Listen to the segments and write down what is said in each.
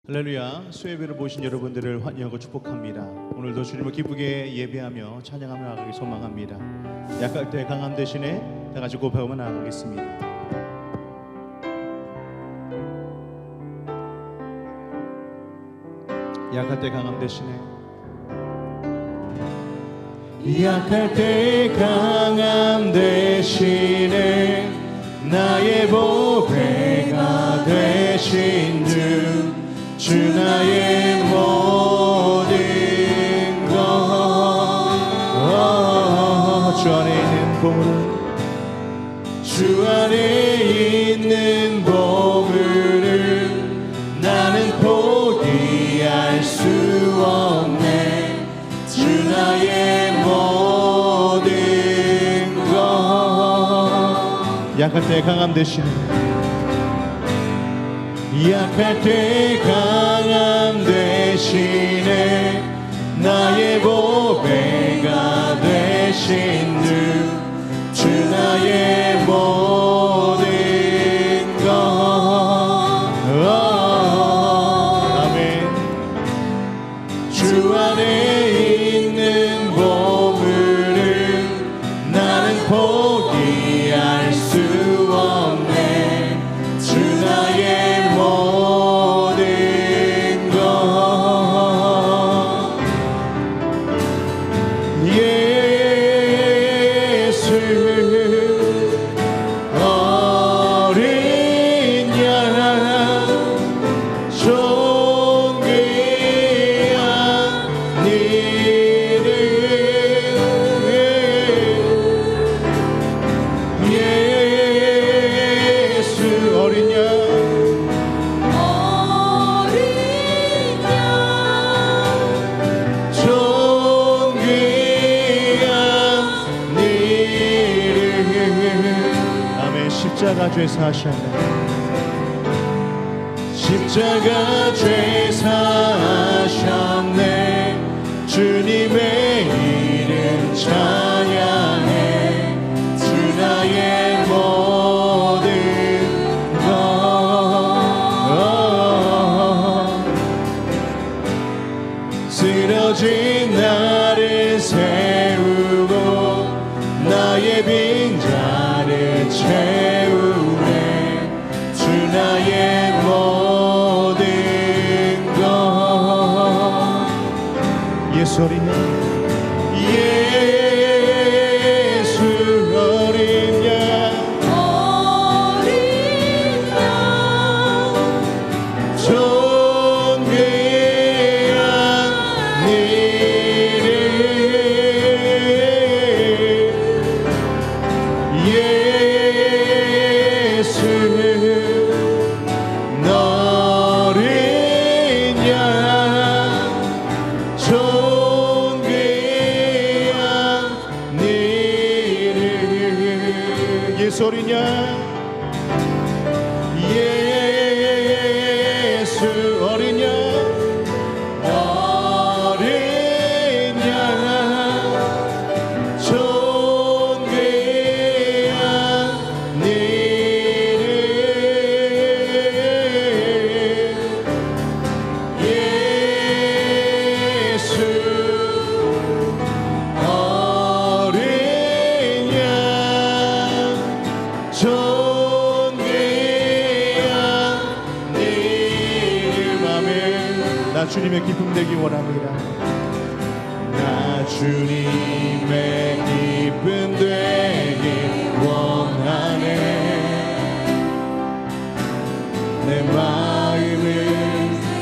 할렐루야. 수요예배를 모신 여러분들을 환영하고 축복합니다. 오늘도 주님을 기쁘게 예배하며 찬양하며 나아가기 소망합니다. 약할 때 강함 대신에 다 같이 고백하며 나아가겠습니다. 약할 때 강함 대신에, 약할 때 강함 대신에 나의 보배가 되신 주 나의 모든 것. 주 안에 있는 보물은, 주 안에 있는 보물은 나는 포기할 수 없네. 주 나의 모든 것. 약할 때 강함 대신에, 약할 때 강함 대신에 나의 보배가 되신 주 나의 모든 것. 아멘. 주 안에 있는 보물은 나는 포기할 수 없네. 주 나의 십자가 죄사 하셨네. 십자가 죄사 하셨네. 주님의 이름 찬양해. 주 나의 모든 것. 쓰러진 나를 세우고 나의 빈자를 채우네. 주 나의 모든 것. 예수 어린 양, 예수 어린 양, 존귀한 이름. 예수 어린 양, 존귀한 이름. 예수 어린 양, 예수 어린 양, 어린 양, 존귀한 이름. 예수 어린 양, 존귀한 이름. 아멘. 나 주님의 기쁨 되기 원합니다. 나 주님의 기쁨 되기 원하네. 내 마음을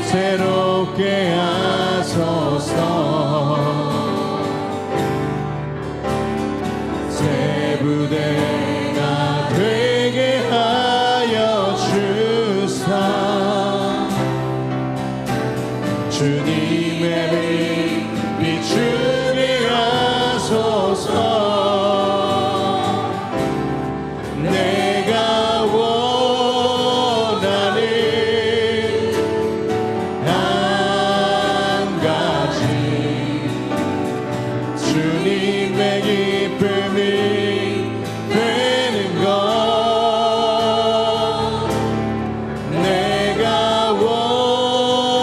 새롭게 하소서. 새 부대가 되게 하여 주사. 주님의 빛 비추게 하소서. 내가 원하는 한 가지, 주님의 기쁨이 되는 것. 내가 원하는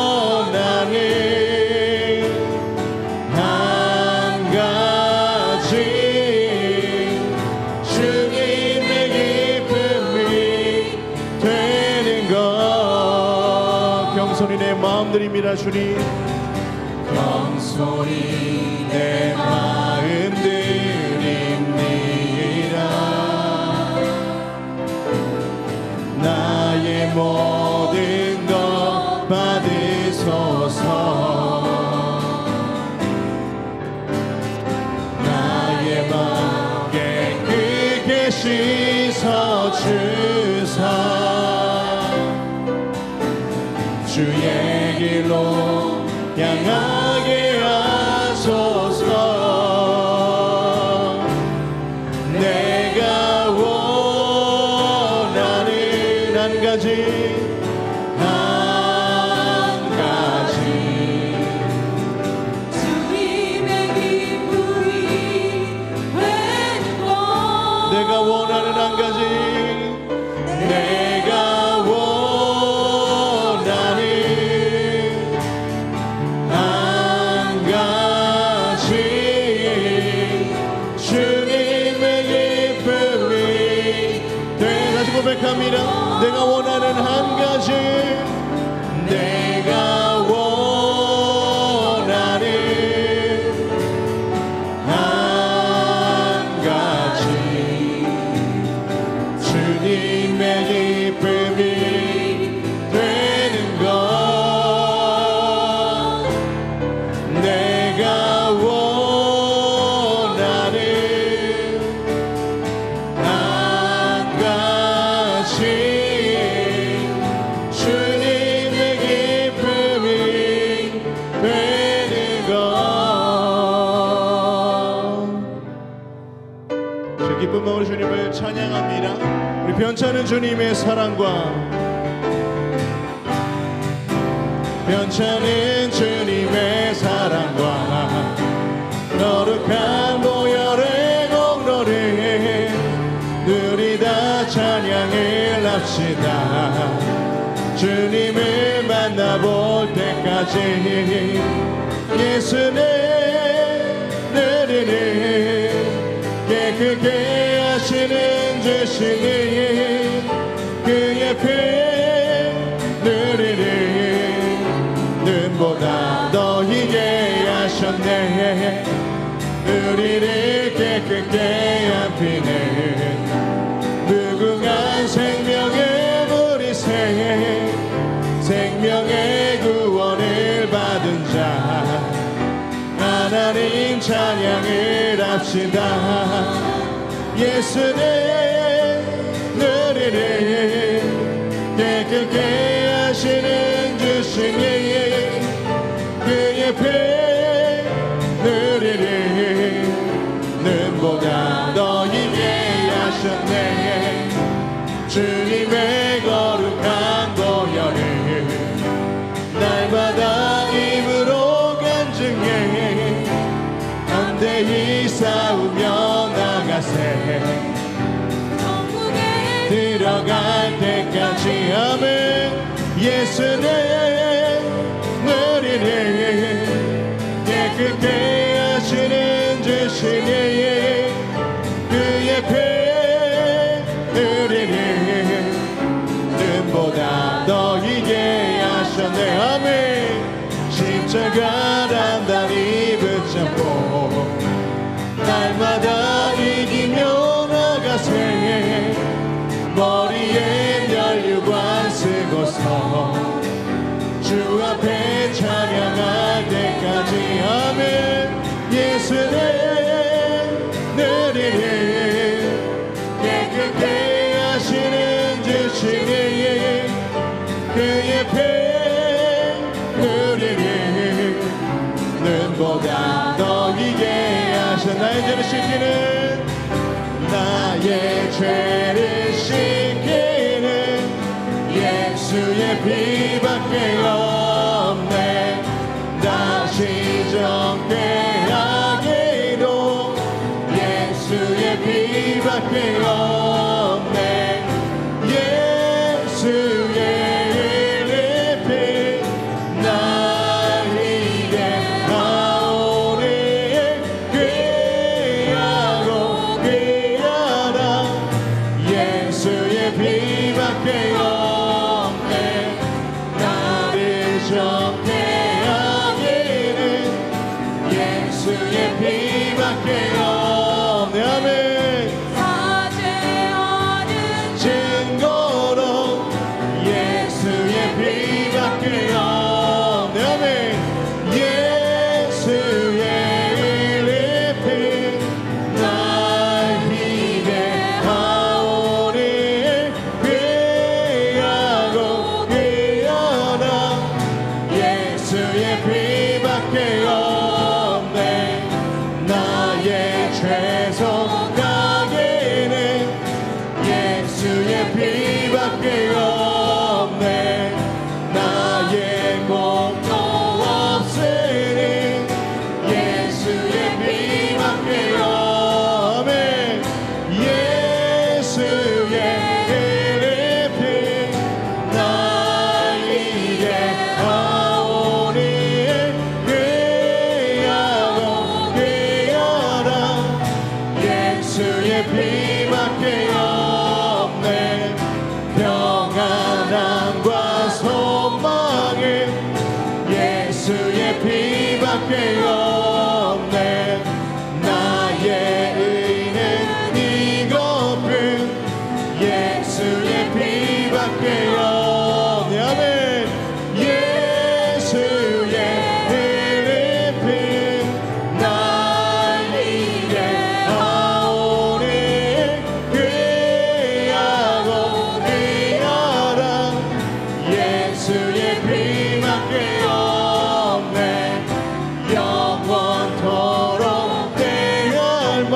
겸손히 내 마음 드립니다. 주님 겸손히 내 마음 드립니다. 나의 모든 것 받으소서. 나의 마음 깨끗게 씻어주사 주의 길로 향하게 하소서. 내가 원하는 한 가지 주님의 기쁨이 되는 것. 내가 원하는 한 가지 내가 원하는 한 가지 주님의 기쁨이 다시 고백합니다. 내가 원하는 한 가지 내가 원하는 한 가지 주님의 기쁨이 되는 것. 내가 원하는 한 가지 주님의 기쁨이 되는 것. 주 기쁜 마음으로 주님을 찬양합니다. 우리 변찮은 주님의 사랑과 변찮은 주님의 사랑과 거룩한 보혈의 공로를 누리다 찬양을 합시다. 주님을 만나볼 때까지 예수는 내리는 깨끗게 하시는 주시니 그의 피 누리는 눈보다 더 희게 하셨네. 우리를 깨끗게 한 피는 무궁한 생명의 물이새 생명의 구원을 받은 자 하나님 찬양을 합시다. 예수는 우리를 깨끗게 하시는 주시니 그의 피 우리를 눈보다 더 희게 하셨네. 주님의 거룩한 보혈을 날마다 입으로 간증해 담대히 싸우며 나가세. 천국에 들어갈 때까지 아멘. 예수는 우리를 깨끗게 하시는 주시니 그의 피 우리를 눈보다 더 희게 하셨네. 아멘. 십자가 단단히 붙잡고 날마다 이기며 나가세. 머리에 면류관 쓰고서 주 앞에 찬양할 때까지 아멘. 예수는 우리를 깨끗게 하시는 주시니 그의 피 우리를 눈보다 더 희게 하셔. 나의 죄를 씻기는 나의 죄를 씻기는 예수의 피밖에 없네. 다시 정죄 하기도 예수의 피밖에 없네. 예수의 피 나에게 나오니 귀하고 귀하다. 어떻게 하기는 예수의 피밖에 없네. 아멘. 사죄하는 증거로 예수의 피밖에 없네. 아멘. 예수의 의의 피 날 희대하오니 귀하고 귀하다 예수의 피밖에 없네. 나의 죄송 가게는 예수의 피밖에 없네. 나의 공도 없으니 예수의 피밖에 없네. 예수의 의의 피 날 희대하오니 귀하고 귀하다 예수의 피밖에 없네. 평안함과 소망은 예수의 피밖에 없네. 나의 의는 이것뿐 예수의 피밖에 없네. 아멘. 예수의 의의 피 날 희대하오니 귀하고 귀하다 예수의 피밖에 없네. 영원토록 내 열망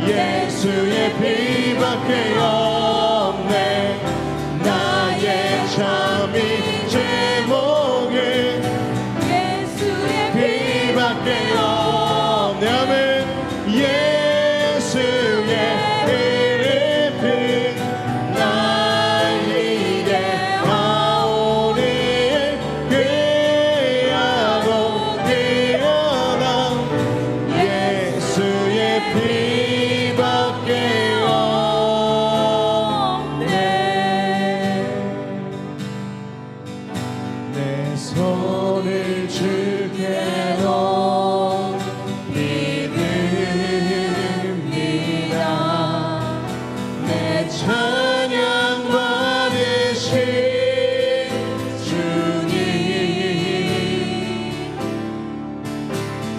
예수의 피밖에 없네. 나의 참이 제목은 예수의 피밖에 없네. 아멘. 예수의 의의 피 날 희대하오니 귀하고 귀하다 예수의 피밖에 없네. 내 손을 주께로 믿습니다. 내 찬양 받으신 주님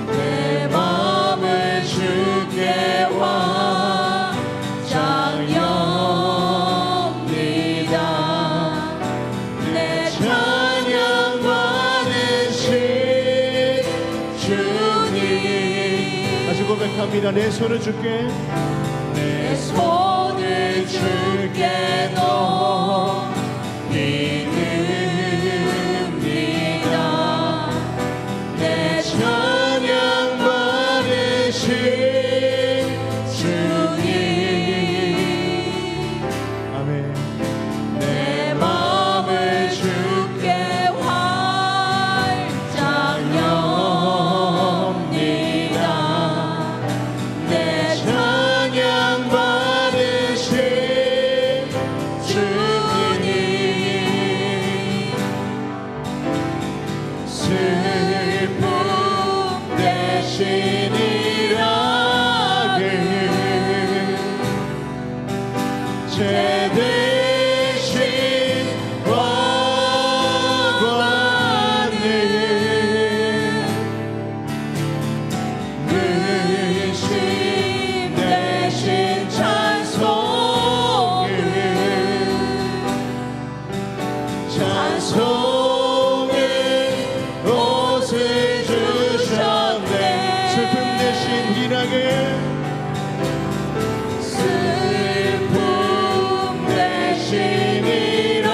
내 맘을 주께 완장합니다. 내 찬양 받으신 주님 다시 고백합니다. 내 손을 줄게. 내 손을 줄게 너 믿습니다. 내 찬양 받으신 주님 아멘. 내 마음을 주께 활짝엽니다. 내 찬양 받으신 주님 슬픔 대신이라 제 대신 와관을 의심 대신 찬송을 찬송의 옷을 주셨네. 슬픔 대신 희락을 슬픔 대신이라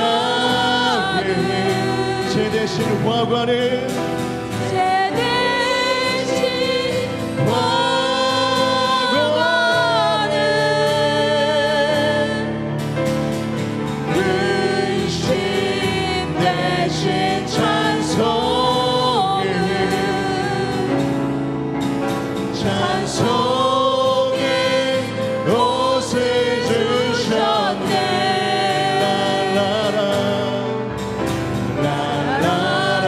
제 대신 화관을 제 대신 화관을 의심 대신 찬송을 찬송의 옷을 주셨네. 라라라 라라라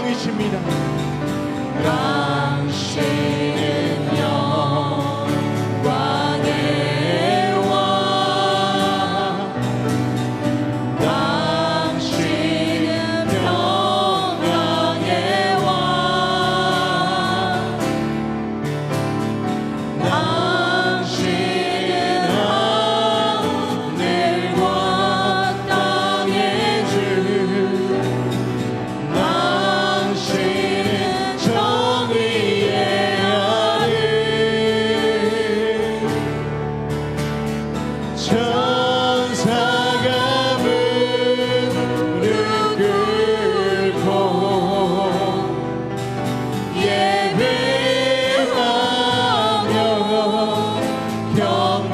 왕이십니다. 당신은 영광의 왕, 당신은 평강의 왕, 당신은 하늘과 땅의 주, 당신은 정의의 아들, 천사가 무릎 꿇고 예배하며 경배하네.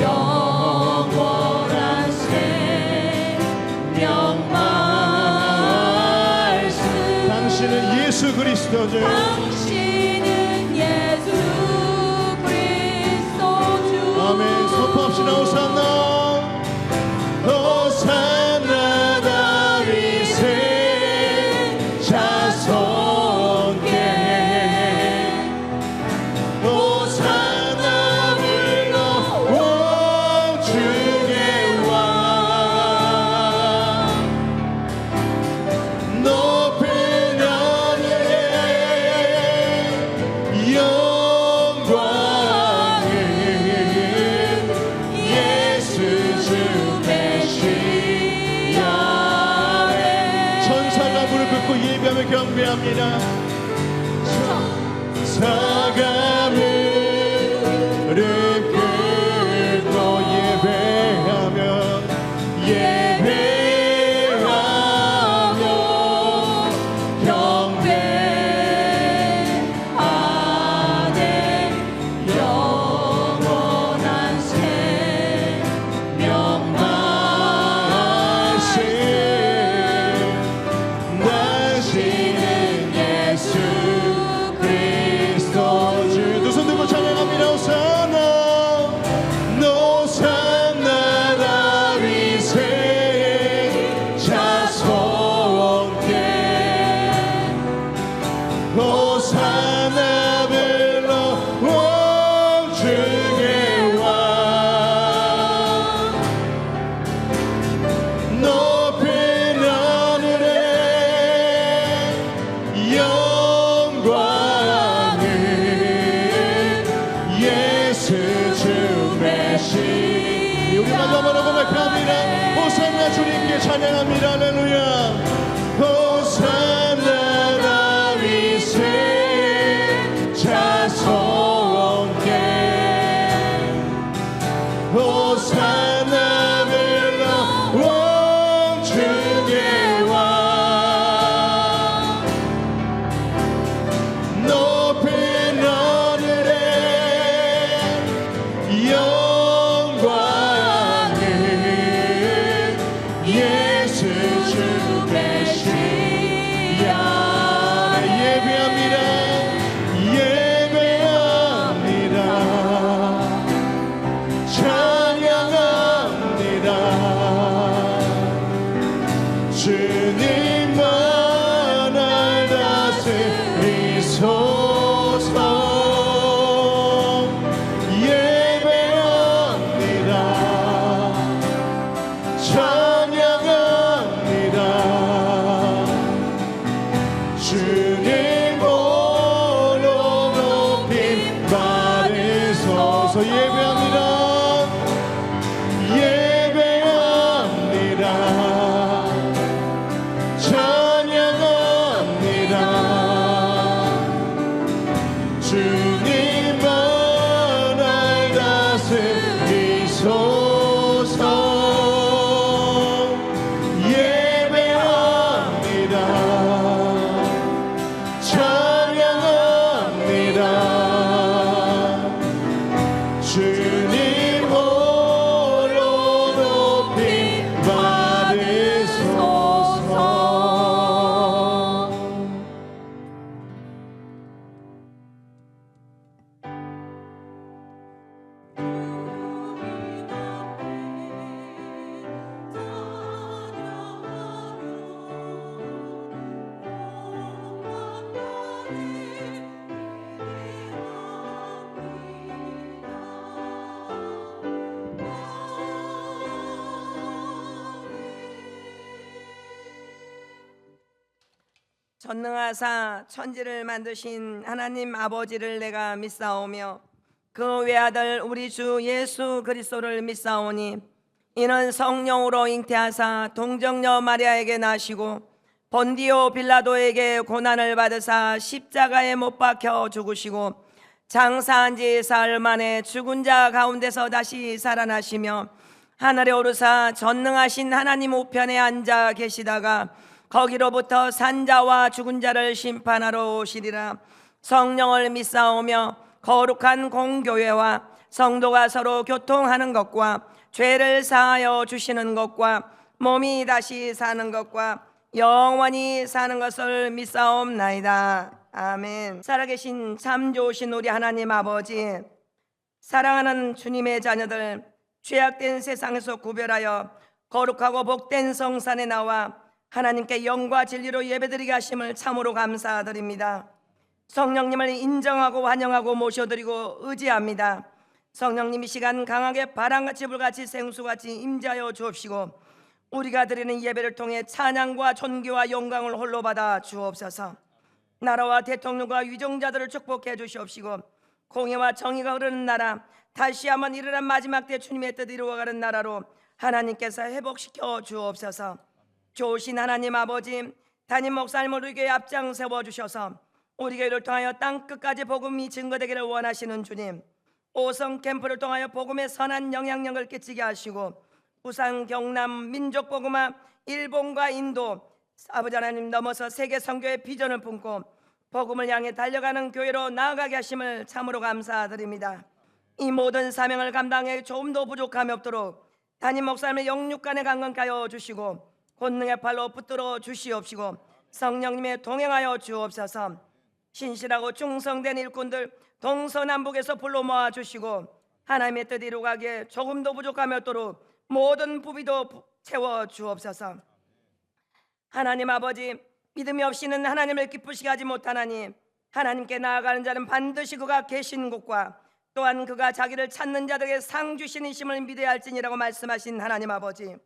영원한 생명 말씀, 당신은 예수 그리스도죠. 당신은 예수 그리스도 주. 아멘. 선포합시다. 호산나 호산나 다윗의 자손께 호산나 불러 왕중의 왕 높은 하늘에 영광은 예수 주 메시아에. 천사가 무릎 꿇고 예배하며 경배합니다. 천사가 무릎 꿇고 예배하며 경배하네. 영원한 생명 말씀, 당신은 예수 그리스도 주. 두 손 들고 찬양합니다. 호산나 호산나 다윗의 자손께 호산나 불러 왕중의 왕 높은 하늘에 영광은 예수 주 메시. 우리 마지막으로 고백합니다. 호산나 주님께 찬양합니다. 할렐루야. 호산나 다윗의 자손께 호산나 불러 왕중의 왕 높은 하늘에 영광은 예수 주 메시아. 예배합니다. 예배합니다. 찬양합니다. 전능하사 천지를 만드신 하나님 아버지를 내가 믿사오며 그 외아들 우리 주 예수 그리스도를 믿사오니 이는 성령으로 잉태하사 동정녀 마리아에게 나시고 본디오 빌라도에게 고난을 받으사 십자가에 못 박혀 죽으시고 장사한 지 사흘 만에 죽은 자 가운데서 다시 살아나시며 하늘에 오르사 전능하신 하나님 우편에 앉아 계시다가 거기로부터 산자와 죽은 자를 심판하러 오시리라. 성령을 믿사오며 거룩한 공교회와 성도가 서로 교통하는 것과 죄를 사하여 주시는 것과 몸이 다시 사는 것과 영원히 사는 것을 믿사옵나이다. 아멘. 살아계신 참 좋으신 우리 하나님 아버지, 사랑하는 주님의 자녀들, 죄악된 세상에서 구별하여 거룩하고 복된 성산에 나와 하나님께 영과 진리로 예배드리게 하심을 참으로 감사드립니다. 성령님을 인정하고 환영하고 모셔드리고 의지합니다. 성령님 이 시간 강하게 바람같이 불같이 생수같이 임재하여 주옵시고 우리가 드리는 예배를 통해 찬양과 존귀와 영광을 홀로 받아 주옵소서. 나라와 대통령과 위정자들을 축복해 주시옵시고 공의와 정의가 흐르는 나라, 다시 한번 일어난 마지막 때 주님의 뜻 이루어가는 나라로 하나님께서 회복시켜 주옵소서. 좋으신 하나님 아버지, 담임 목사님을 우리 교회 앞장 세워주셔서 우리 교회를 통하여 땅끝까지 복음이 증거되기를 원하시는 주님, 오성 캠프를 통하여 복음의 선한 영향력을 끼치게 하시고 부산, 경남, 민족복음화, 일본과 인도, 아버지 하나님 넘어서 세계 선교의 비전을 품고 복음을 향해 달려가는 교회로 나아가게 하심을 참으로 감사드립니다. 이 모든 사명을 감당해 조금도 부족함이 없도록 담임 목사님의 영육간에 강건케 하여 주시고 권능의 팔로 붙들어 주시옵시고 성령님의 동행하여 주옵소서. 신실하고 충성된 일꾼들 동서남북에서 불러 모아 주시고 하나님의 뜻 이루가기에 조금도 부족함이 없도록 모든 부비도 채워 주옵소서. 하나님 아버지, 믿음이 없이는 하나님을 기쁘시게 하지 못하나니 하나님께 나아가는 자는 반드시 그가 계신 곳과 또한 그가 자기를 찾는 자들에게 상 주시는 심을 믿어야 할지니라고 말씀하신 하나님 아버지,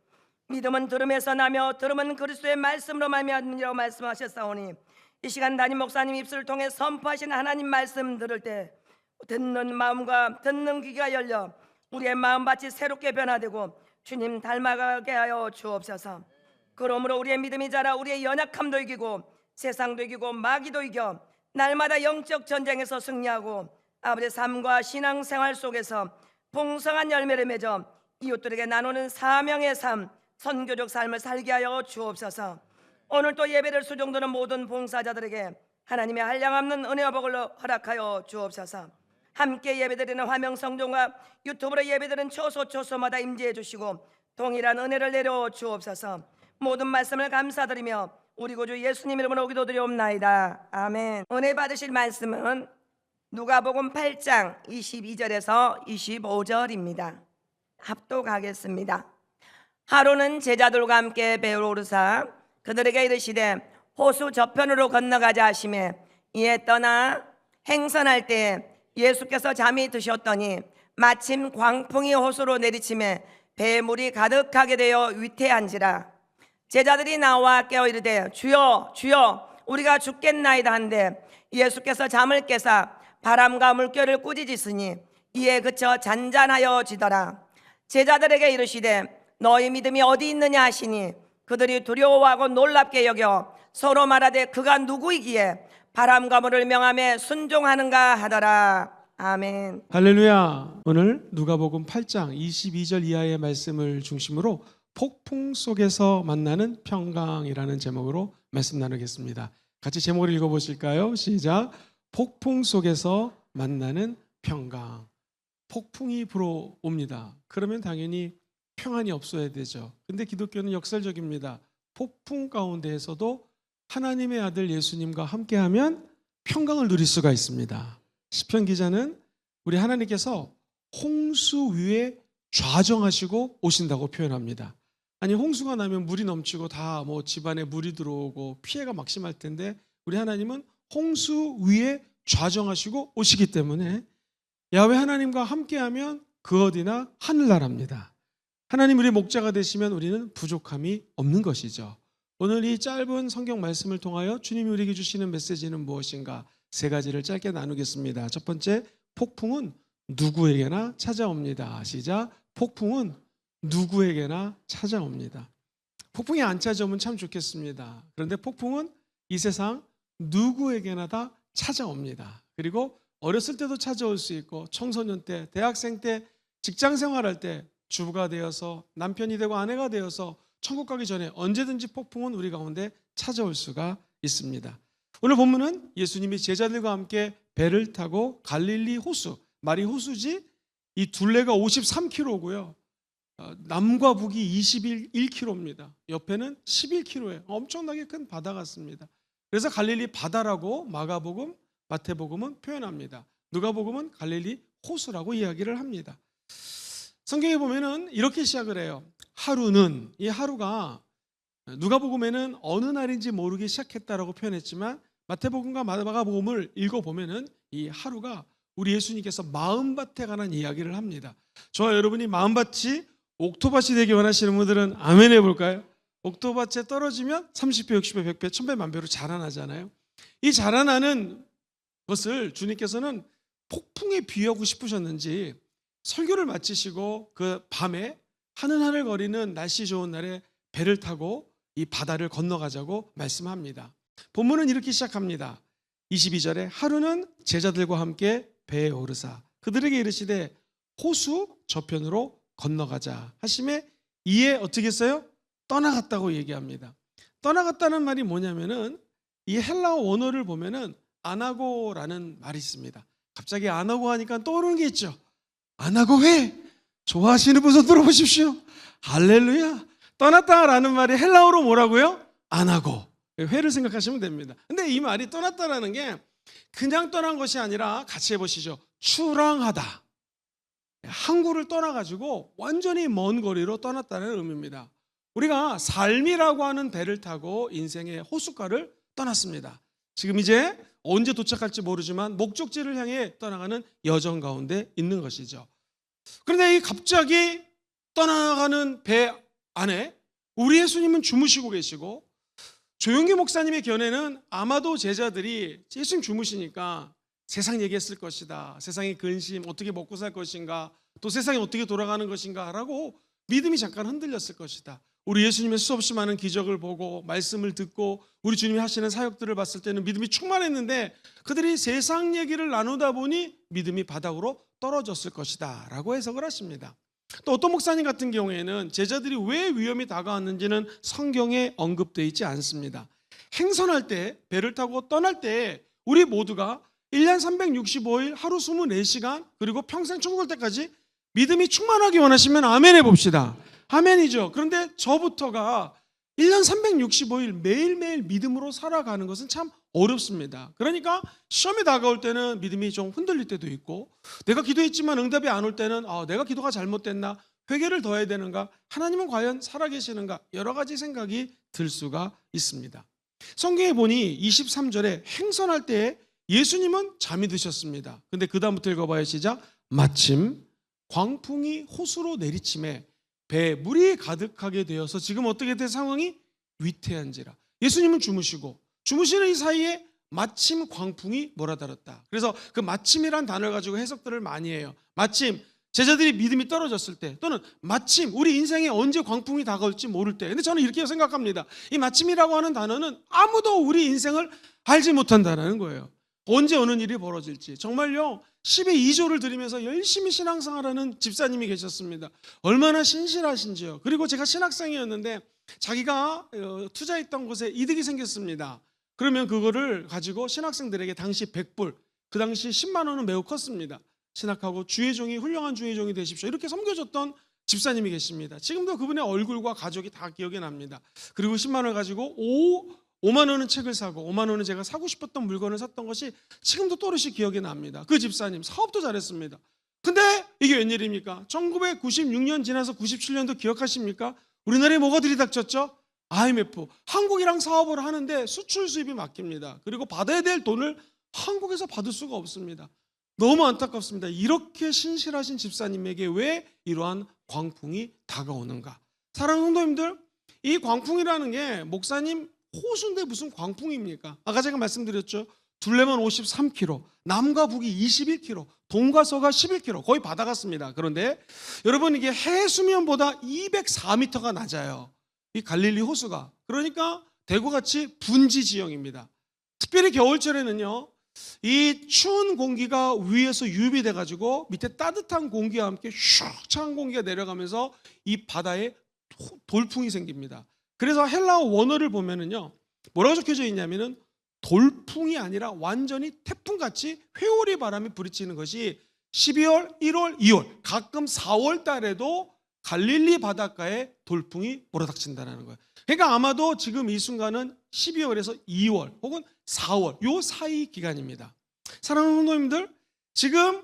믿음은 들음에서 나며 들음은 그리스도의 말씀으로 말미암으리라고 말씀하셨사오니 이 시간 담임 목사님 입술을 통해 선포하신 하나님 말씀 들을 때 듣는 마음과 듣는 귀가 열려 우리의 마음밭이 새롭게 변화되고 주님 닮아가게 하여 주옵소서. 그러므로 우리의 믿음이 자라 우리의 연약함도 이기고 세상도 이기고 마귀도 이겨 날마다 영적 전쟁에서 승리하고 아버지의 삶과 신앙생활 속에서 풍성한 열매를 맺어 이웃들에게 나누는 사명의 삶, 선교적 삶을 살게 하여 주옵소서. 오늘 또 예배를 수종드는 모든 봉사자들에게 하나님의 한량없는 은혜와 복을 허락하여 주옵소서. 함께 예배드리는 화명성전과 유튜브로 예배드리는 초소마다 임재해 주시고 동일한 은혜를 내려 주옵소서. 모든 말씀을 감사드리며 우리 구주 예수님 이름으로 기도드리옵나이다. 아멘. 은혜 받으실 말씀은 누가복음 8장 22절에서 25절입니다. 합독하겠습니다. 하루는 제자들과 함께 배로 오르사 그들에게 이르시되 호수 저편으로 건너가자 하시매 이에 떠나 행선할 때 예수께서 잠이 드셨더니 마침 광풍이 호수로 내리치매 배에 물이 가득하게 되어 위태한지라. 제자들이 나와 깨어 이르되 주여 주여 우리가 죽겠나이다 한데 예수께서 잠을 깨사 바람과 물결을 꾸짖으시니 이에 그쳐 잔잔하여 지더라. 제자들에게 이르시되 너희 믿음이 어디 있느냐 하시니 그들이 두려워하고 놀랍게 여겨 서로 말하되 그가 누구이기에 바람과 물을 명함에 순종하는가 하더라. 아멘. 할렐루야. 오늘 누가복음 8장 22절 이하의 말씀을 중심으로 폭풍 속에서 만나는 평강이라는 제목으로 말씀 나누겠습니다. 같이 제목을 읽어보실까요? 시작. 폭풍 속에서 만나는 평강. 폭풍이 불어옵니다. 그러면 당연히 평안이 없어야 되죠. 근데 기독교는 역설적입니다. 폭풍 가운데에서도 하나님의 아들 예수님과 함께하면 평강을 누릴 수가 있습니다. 시편 기자는 우리 하나님께서 홍수 위에 좌정하시고 오신다고 표현합니다. 아니 홍수가 나면 물이 넘치고 다 집안에 물이 들어오고 피해가 막심할 텐데 우리 하나님은 홍수 위에 좌정하시고 오시기 때문에 야훼 하나님과 함께하면 그 어디나 하늘나라입니다. 하나님 우리 목자가 되시면 우리는 부족함이 없는 것이죠. 오늘 이 짧은 성경 말씀을 통하여 주님이 우리에게 주시는 메시지는 무엇인가? 세 가지를 짧게 나누겠습니다. 첫 번째, 폭풍은 누구에게나 찾아옵니다. 시작. 폭풍은 누구에게나 찾아옵니다. 폭풍이 안 찾아오면 참 좋겠습니다. 그런데 폭풍은 이 세상 누구에게나 다 찾아옵니다. 그리고 어렸을 때도 찾아올 수 있고, 청소년 때, 대학생 때, 직장 생활할 때, 주부가 되어서, 남편이 되고 아내가 되어서 천국 가기 전에 언제든지 폭풍은 우리 가운데 찾아올 수가 있습니다. 오늘 본문은 예수님이 제자들과 함께 배를 타고 갈릴리 호수, 말이 호수지, 이 둘레가 53km고요. 남과 북이 21km입니다. 옆에는 11km예요. 엄청나게 큰 바다 같습니다. 그래서 갈릴리 바다라고 마가복음, 마태복음은 표현합니다. 누가복음은 갈릴리 호수라고 이야기를 합니다. 성경에 보면은 이렇게 시작을 해요. 하루는, 이 하루가 누가복음에는 어느 날인지 모르게 시작했다라고 표현했지만, 마태복음과 마가복음을 읽어보면은 이 하루가 우리 예수님께서 마음밭에 관한 이야기를 합니다. 저와 여러분이 마음밭이 옥토밭이 되기 원하시는 분들은 아멘 해볼까요? 옥토밭에 떨어지면 30배, 60배, 100배, 1000배, 만배로 자라나잖아요. 이 자라나는 것을 주님께서는 폭풍에 비유하고 싶으셨는지 설교를 마치시고 그 밤에 하늘하늘거리는 날씨 좋은 날에 배를 타고 이 바다를 건너가자고 말씀합니다. 본문은 이렇게 시작합니다. 22절에 하루는 제자들과 함께 배에 오르사 그들에게 이르시되 호수 저편으로 건너가자 하심에 이에 어떻게 했어요? 떠나갔다고 얘기합니다. 떠나갔다는 말이 뭐냐면은 이 헬라어 원어를 보면은 아나고라는 말이 있습니다. 갑자기 아나고 하니까 떠오르는 게 있죠. 아나고 회 좋아하시는 분 손 들어보십시오. 할렐루야. 떠났다라는 말이 헬라어로 뭐라고요? 아나고. 회를 생각하시면 됩니다. 근데 이 말이 떠났다라는 게 그냥 떠난 것이 아니라 같이 해보시죠. 출항하다. 항구를 떠나가지고 완전히 먼 거리로 떠났다는 의미입니다. 우리가 삶이라고 하는 배를 타고 인생의 호숫가를 떠났습니다. 지금 이제 언제 도착할지 모르지만 목적지를 향해 떠나가는 여정 가운데 있는 것이죠. 그런데 이 갑자기 떠나가는 배 안에 우리 예수님은 주무시고 계시고, 조용기 목사님의 견해는 아마도 제자들이 예수님 주무시니까 세상 얘기했을 것이다. 세상의 근심, 어떻게 먹고 살 것인가, 또 세상이 어떻게 돌아가는 것인가 라고 믿음이 잠깐 흔들렸을 것이다. 우리 예수님의 수없이 많은 기적을 보고 말씀을 듣고 우리 주님이 하시는 사역들을 봤을 때는 믿음이 충만했는데 그들이 세상 얘기를 나누다 보니 믿음이 바닥으로 떨어졌을 것이다 라고 해석을 하십니다. 또 어떤 목사님 같은 경우에는 제자들이 왜 위험이 다가왔는지는 성경에 언급되어 있지 않습니다. 행선할 때, 배를 타고 떠날 때 우리 모두가 1년 365일 하루 24시간 그리고 평생 천국 갈 때까지 믿음이 충만하기 원하시면 아멘 해봅시다. 아멘이죠. 그런데 저부터가 1년 365일 매일매일 믿음으로 살아가는 것은 참 어렵습니다. 그러니까 시험이 다가올 때는 믿음이 좀 흔들릴 때도 있고, 내가 기도했지만 응답이 안 올 때는 내가 기도가 잘못됐나, 회개를 더 해야 되는가, 하나님은 과연 살아계시는가, 여러 가지 생각이 들 수가 있습니다. 성경에 보니 23절에 행선할 때 예수님은 잠이 드셨습니다. 근데 그 다음부터 읽어봐요. 시작. 마침 광풍이 호수로 내리침에 배에 물이 가득하게 되어서 지금 어떻게 된 상황이 위태한지라. 예수님은 주무시고 주무시는 이 사이에 마침 광풍이 몰아들었다. 그래서 그 마침이란 단어를 가지고 해석들을 많이 해요. 마침 제자들이 믿음이 떨어졌을 때, 또는 마침 우리 인생에 언제 광풍이 다가올지 모를 때. 근데 저는 이렇게 생각합니다. 이 마침이라고 하는 단어는 아무도 우리 인생을 알지 못한다는 거예요. 언제 어느 일이 벌어질지. 정말요 10의 2조를 드리면서 열심히 신앙생활하는 집사님이 계셨습니다. 얼마나 신실하신지요. 그리고 제가 신학생이었는데 자기가 투자했던 곳에 이득이 생겼습니다. 그러면 그거를 가지고 신학생들에게 당시 100불, 그 당시 10만 원은 매우 컸습니다. 신학하고 주의종이, 훌륭한 주의종이 되십시오, 이렇게 섬겨줬던 집사님이 계십니다. 지금도 그분의 얼굴과 가족이 다 기억이 납니다. 그리고 10만 원을 가지고 5만 원은 책을 사고 5만 원은 제가 사고 싶었던 물건을 샀던 것이 지금도 또렷이 기억이 납니다. 그 집사님 사업도 잘했습니다. 근데 이게 웬일입니까? 1996년 지나서 97년도 기억하십니까? 우리나라에 뭐가 들이닥쳤죠? IMF. 한국이랑 사업을 하는데 수출 수입이 막힙니다. 그리고 받아야 될 돈을 한국에서 받을 수가 없습니다. 너무 안타깝습니다. 이렇게 신실하신 집사님에게 왜 이러한 광풍이 다가오는가? 사랑하는 성도님들, 이 광풍이라는 게 목사님 호수인데 무슨 광풍입니까? 아까 제가 말씀드렸죠. 둘레만 53km, 남과 북이 21km, 동과 서가 11km, 거의 바다 같습니다. 그런데 여러분 이게 해수면보다 204m가 낮아요. 이 갈릴리 호수가. 그러니까 대구같이 분지 지형입니다. 특별히 겨울철에는요, 이 추운 공기가 위에서 유입이 돼가지고 밑에 따뜻한 공기와 함께 슉 차가운 공기가 내려가면서 이 바다에 돌풍이 생깁니다. 그래서 헬라어 원어를 보면은요, 뭐라고 적혀져 있냐면은 돌풍이 아니라 완전히 태풍같이 회오리 바람이 부딪히는 것이 12월, 1월, 2월, 가끔 4월 달에도 갈릴리 바닷가에 돌풍이 몰아닥친다는 거예요. 그러니까 아마도 지금 이 순간은 12월에서 2월 혹은 4월 요 사이 기간입니다. 사랑하는 성도님들, 지금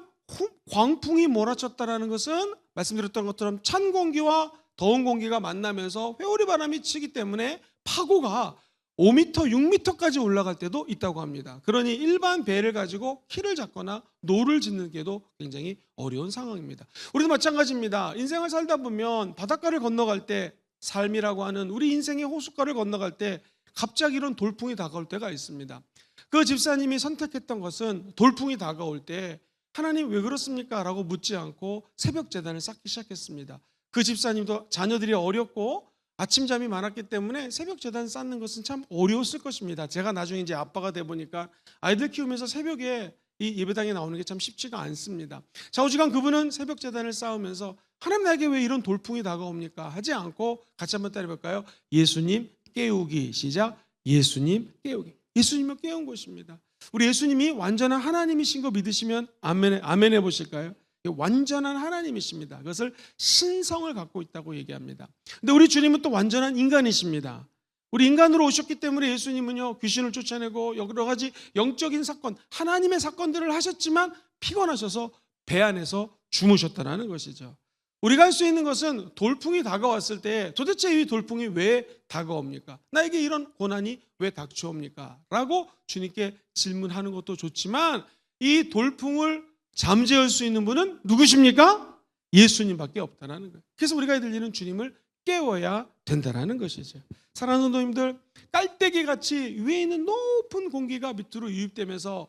광풍이 몰아쳤다는 것은 말씀드렸던 것처럼 찬 공기와 더운 공기가 만나면서 회오리 바람이 치기 때문에 파고가 5m, 6m까지 올라갈 때도 있다고 합니다. 그러니 일반 배를 가지고 키를 잡거나 노를 짓는 게도 굉장히 어려운 상황입니다. 우리도 마찬가지입니다. 인생을 살다 보면 바닷가를 건너갈 때, 삶이라고 하는 우리 인생의 호숫가를 건너갈 때 갑자기 이런 돌풍이 다가올 때가 있습니다. 그 집사님이 선택했던 것은 돌풍이 다가올 때 하나님 왜 그렇습니까? 라고 묻지 않고 새벽 제단을 쌓기 시작했습니다. 그 집사님도 자녀들이 어렸고 아침잠이 많았기 때문에 새벽 제단 쌓는 것은 참 어려웠을 것입니다. 제가 나중에 이제 아빠가 돼 보니까 아이들 키우면서 새벽에 이 예배당에 나오는 게 참 쉽지가 않습니다. 좌우지간 그분은 새벽 제단을 쌓으면서 하나님 나에게 왜 이런 돌풍이 다가옵니까? 하지 않고 같이 한번 따라해볼까요? 예수님 깨우기. 시작. 예수님 깨우기. 예수님을 깨운 것입니다. 우리 예수님이 완전한 하나님이신 거 믿으시면 아멘 해보실까요? 완전한 하나님이십니다. 그것을 신성을 갖고 있다고 얘기합니다. 근데 우리 주님은 또 완전한 인간이십니다. 우리 인간으로 오셨기 때문에 예수님은요, 귀신을 쫓아내고 여러 가지 영적인 사건, 하나님의 사건들을 하셨지만 피곤하셔서 배 안에서 주무셨다는 것이죠. 우리가 할 수 있는 것은 돌풍이 다가왔을 때 도대체 이 돌풍이 왜 다가옵니까? 나에게 이런 고난이 왜 닥쳐옵니까? 라고 주님께 질문하는 것도 좋지만 이 돌풍을 잠재울 수 있는 분은 누구십니까? 예수님밖에 없다는 거예요. 그래서 우리가 해야 될 일은 주님을 깨워야 된다는 것이죠. 사랑하는 성도님들, 깔때기같이 위에 있는 높은 공기가 밑으로 유입되면서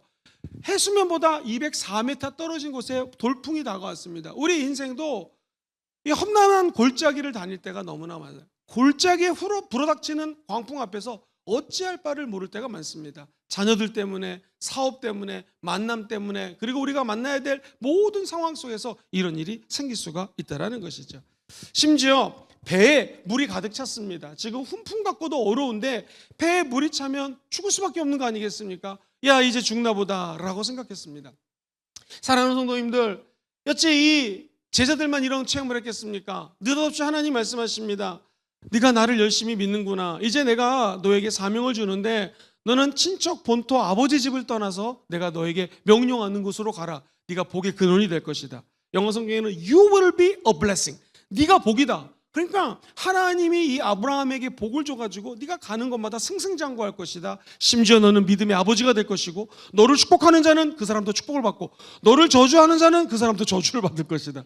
해수면보다 204m 떨어진 곳에 돌풍이 다가왔습니다. 우리 인생도 이 험난한 골짜기를 다닐 때가 너무나 많아요. 골짜기에 불어닥치는 광풍 앞에서 어찌할 바를 모를 때가 많습니다. 자녀들 때문에, 사업 때문에, 만남 때문에, 그리고 우리가 만나야 될 모든 상황 속에서 이런 일이 생길 수가 있다는 것이죠. 심지어 배에 물이 가득 찼습니다. 지금 훈풍 갖고도 어려운데 배에 물이 차면 죽을 수밖에 없는 거 아니겠습니까? 야, 이제 죽나 보다 라고 생각했습니다. 사랑하는 성도님들, 여태 이 제자들만 이런 체험을 했겠습니까? 느닷없이 하나님 말씀하십니다. 네가 나를 열심히 믿는구나. 이제 내가 너에게 사명을 주는데 너는 친척 본토 아버지 집을 떠나서 내가 너에게 명령하는 곳으로 가라. 네가 복의 근원이 될 것이다. 영어 성경에는 You will be a blessing. 네가 복이다. 그러니까 하나님이 이 아브라함에게 복을 줘가지고 네가 가는 곳마다 승승장구할 것이다. 심지어 너는 믿음의 아버지가 될 것이고 너를 축복하는 자는 그 사람도 축복을 받고 너를 저주하는 자는 그 사람도 저주를 받을 것이다.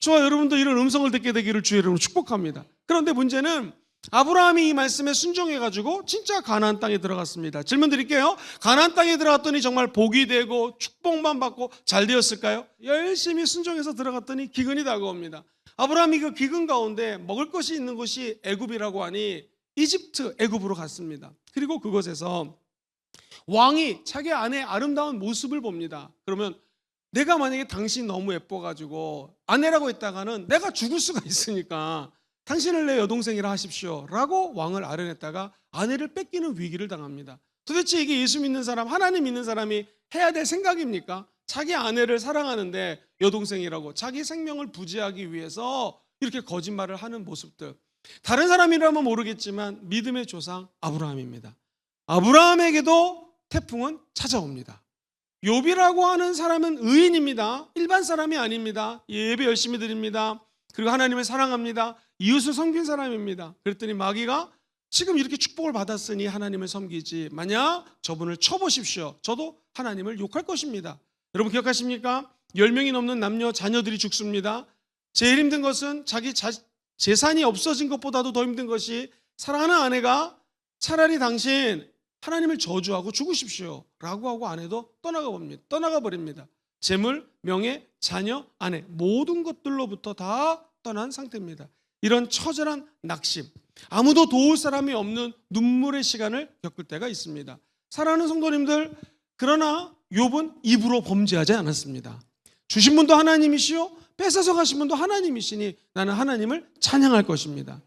저와 여러분도 이런 음성을 듣게 되기를 주의 이름으로 축복합니다. 그런데 문제는 아브라함이 이 말씀에 순종해가지고 진짜 가나안 땅에 들어갔습니다. 질문 드릴게요. 가나안 땅에 들어갔더니 정말 복이 되고 축복만 받고 잘 되었을까요? 열심히 순종해서 들어갔더니 기근이 다가옵니다. 아브라함이 그 기근 가운데 먹을 것이 있는 곳이 애굽이라고 하니 이집트 애굽으로 갔습니다. 그리고 그곳에서 왕이 자기 아내의 아름다운 모습을 봅니다. 그러면 내가 만약에 당신이 너무 예뻐가지고 아내라고 했다가는 내가 죽을 수가 있으니까 당신을 내 여동생이라 하십시오 라고 왕을 아련했다가 아내를 뺏기는 위기를 당합니다. 도대체 이게 예수 믿는 사람, 하나님 믿는 사람이 해야 될 생각입니까? 자기 아내를 사랑하는데 여동생이라고 자기 생명을 부지하기 위해서 이렇게 거짓말을 하는 모습들. 다른 사람이라면 모르겠지만 믿음의 조상 아브라함입니다. 아브라함에게도 태풍은 찾아옵니다. 욥이라고 하는 사람은 의인입니다. 일반 사람이 아닙니다. 예배 열심히 드립니다. 그리고 하나님을 사랑합니다. 이웃을 섬긴 사람입니다. 그랬더니 마귀가 지금 이렇게 축복을 받았으니 하나님을 섬기지, 만약 저분을 쳐보십시오. 저도 하나님을 욕할 것입니다. 여러분 기억하십니까? 10명이 넘는 남녀 자녀들이 죽습니다. 제일 힘든 것은 자기 재산이 없어진 것보다도 더 힘든 것이 사랑하는 아내가 차라리 당신 하나님을 저주하고 죽으십시오 라고 하고 아내도 떠나가 버립니다. 재물, 명예, 자녀, 아내 모든 것들로부터 다 떠난 상태입니다. 이런 처절한 낙심, 아무도 도울 사람이 없는 눈물의 시간을 겪을 때가 있습니다. 사랑하는 성도님들, 그러나 욥은 입으로 범죄하지 않았습니다. 주신 분도 하나님이시요 뺏어서 가신 분도 하나님이시니 나는 하나님을 찬양할 것입니다.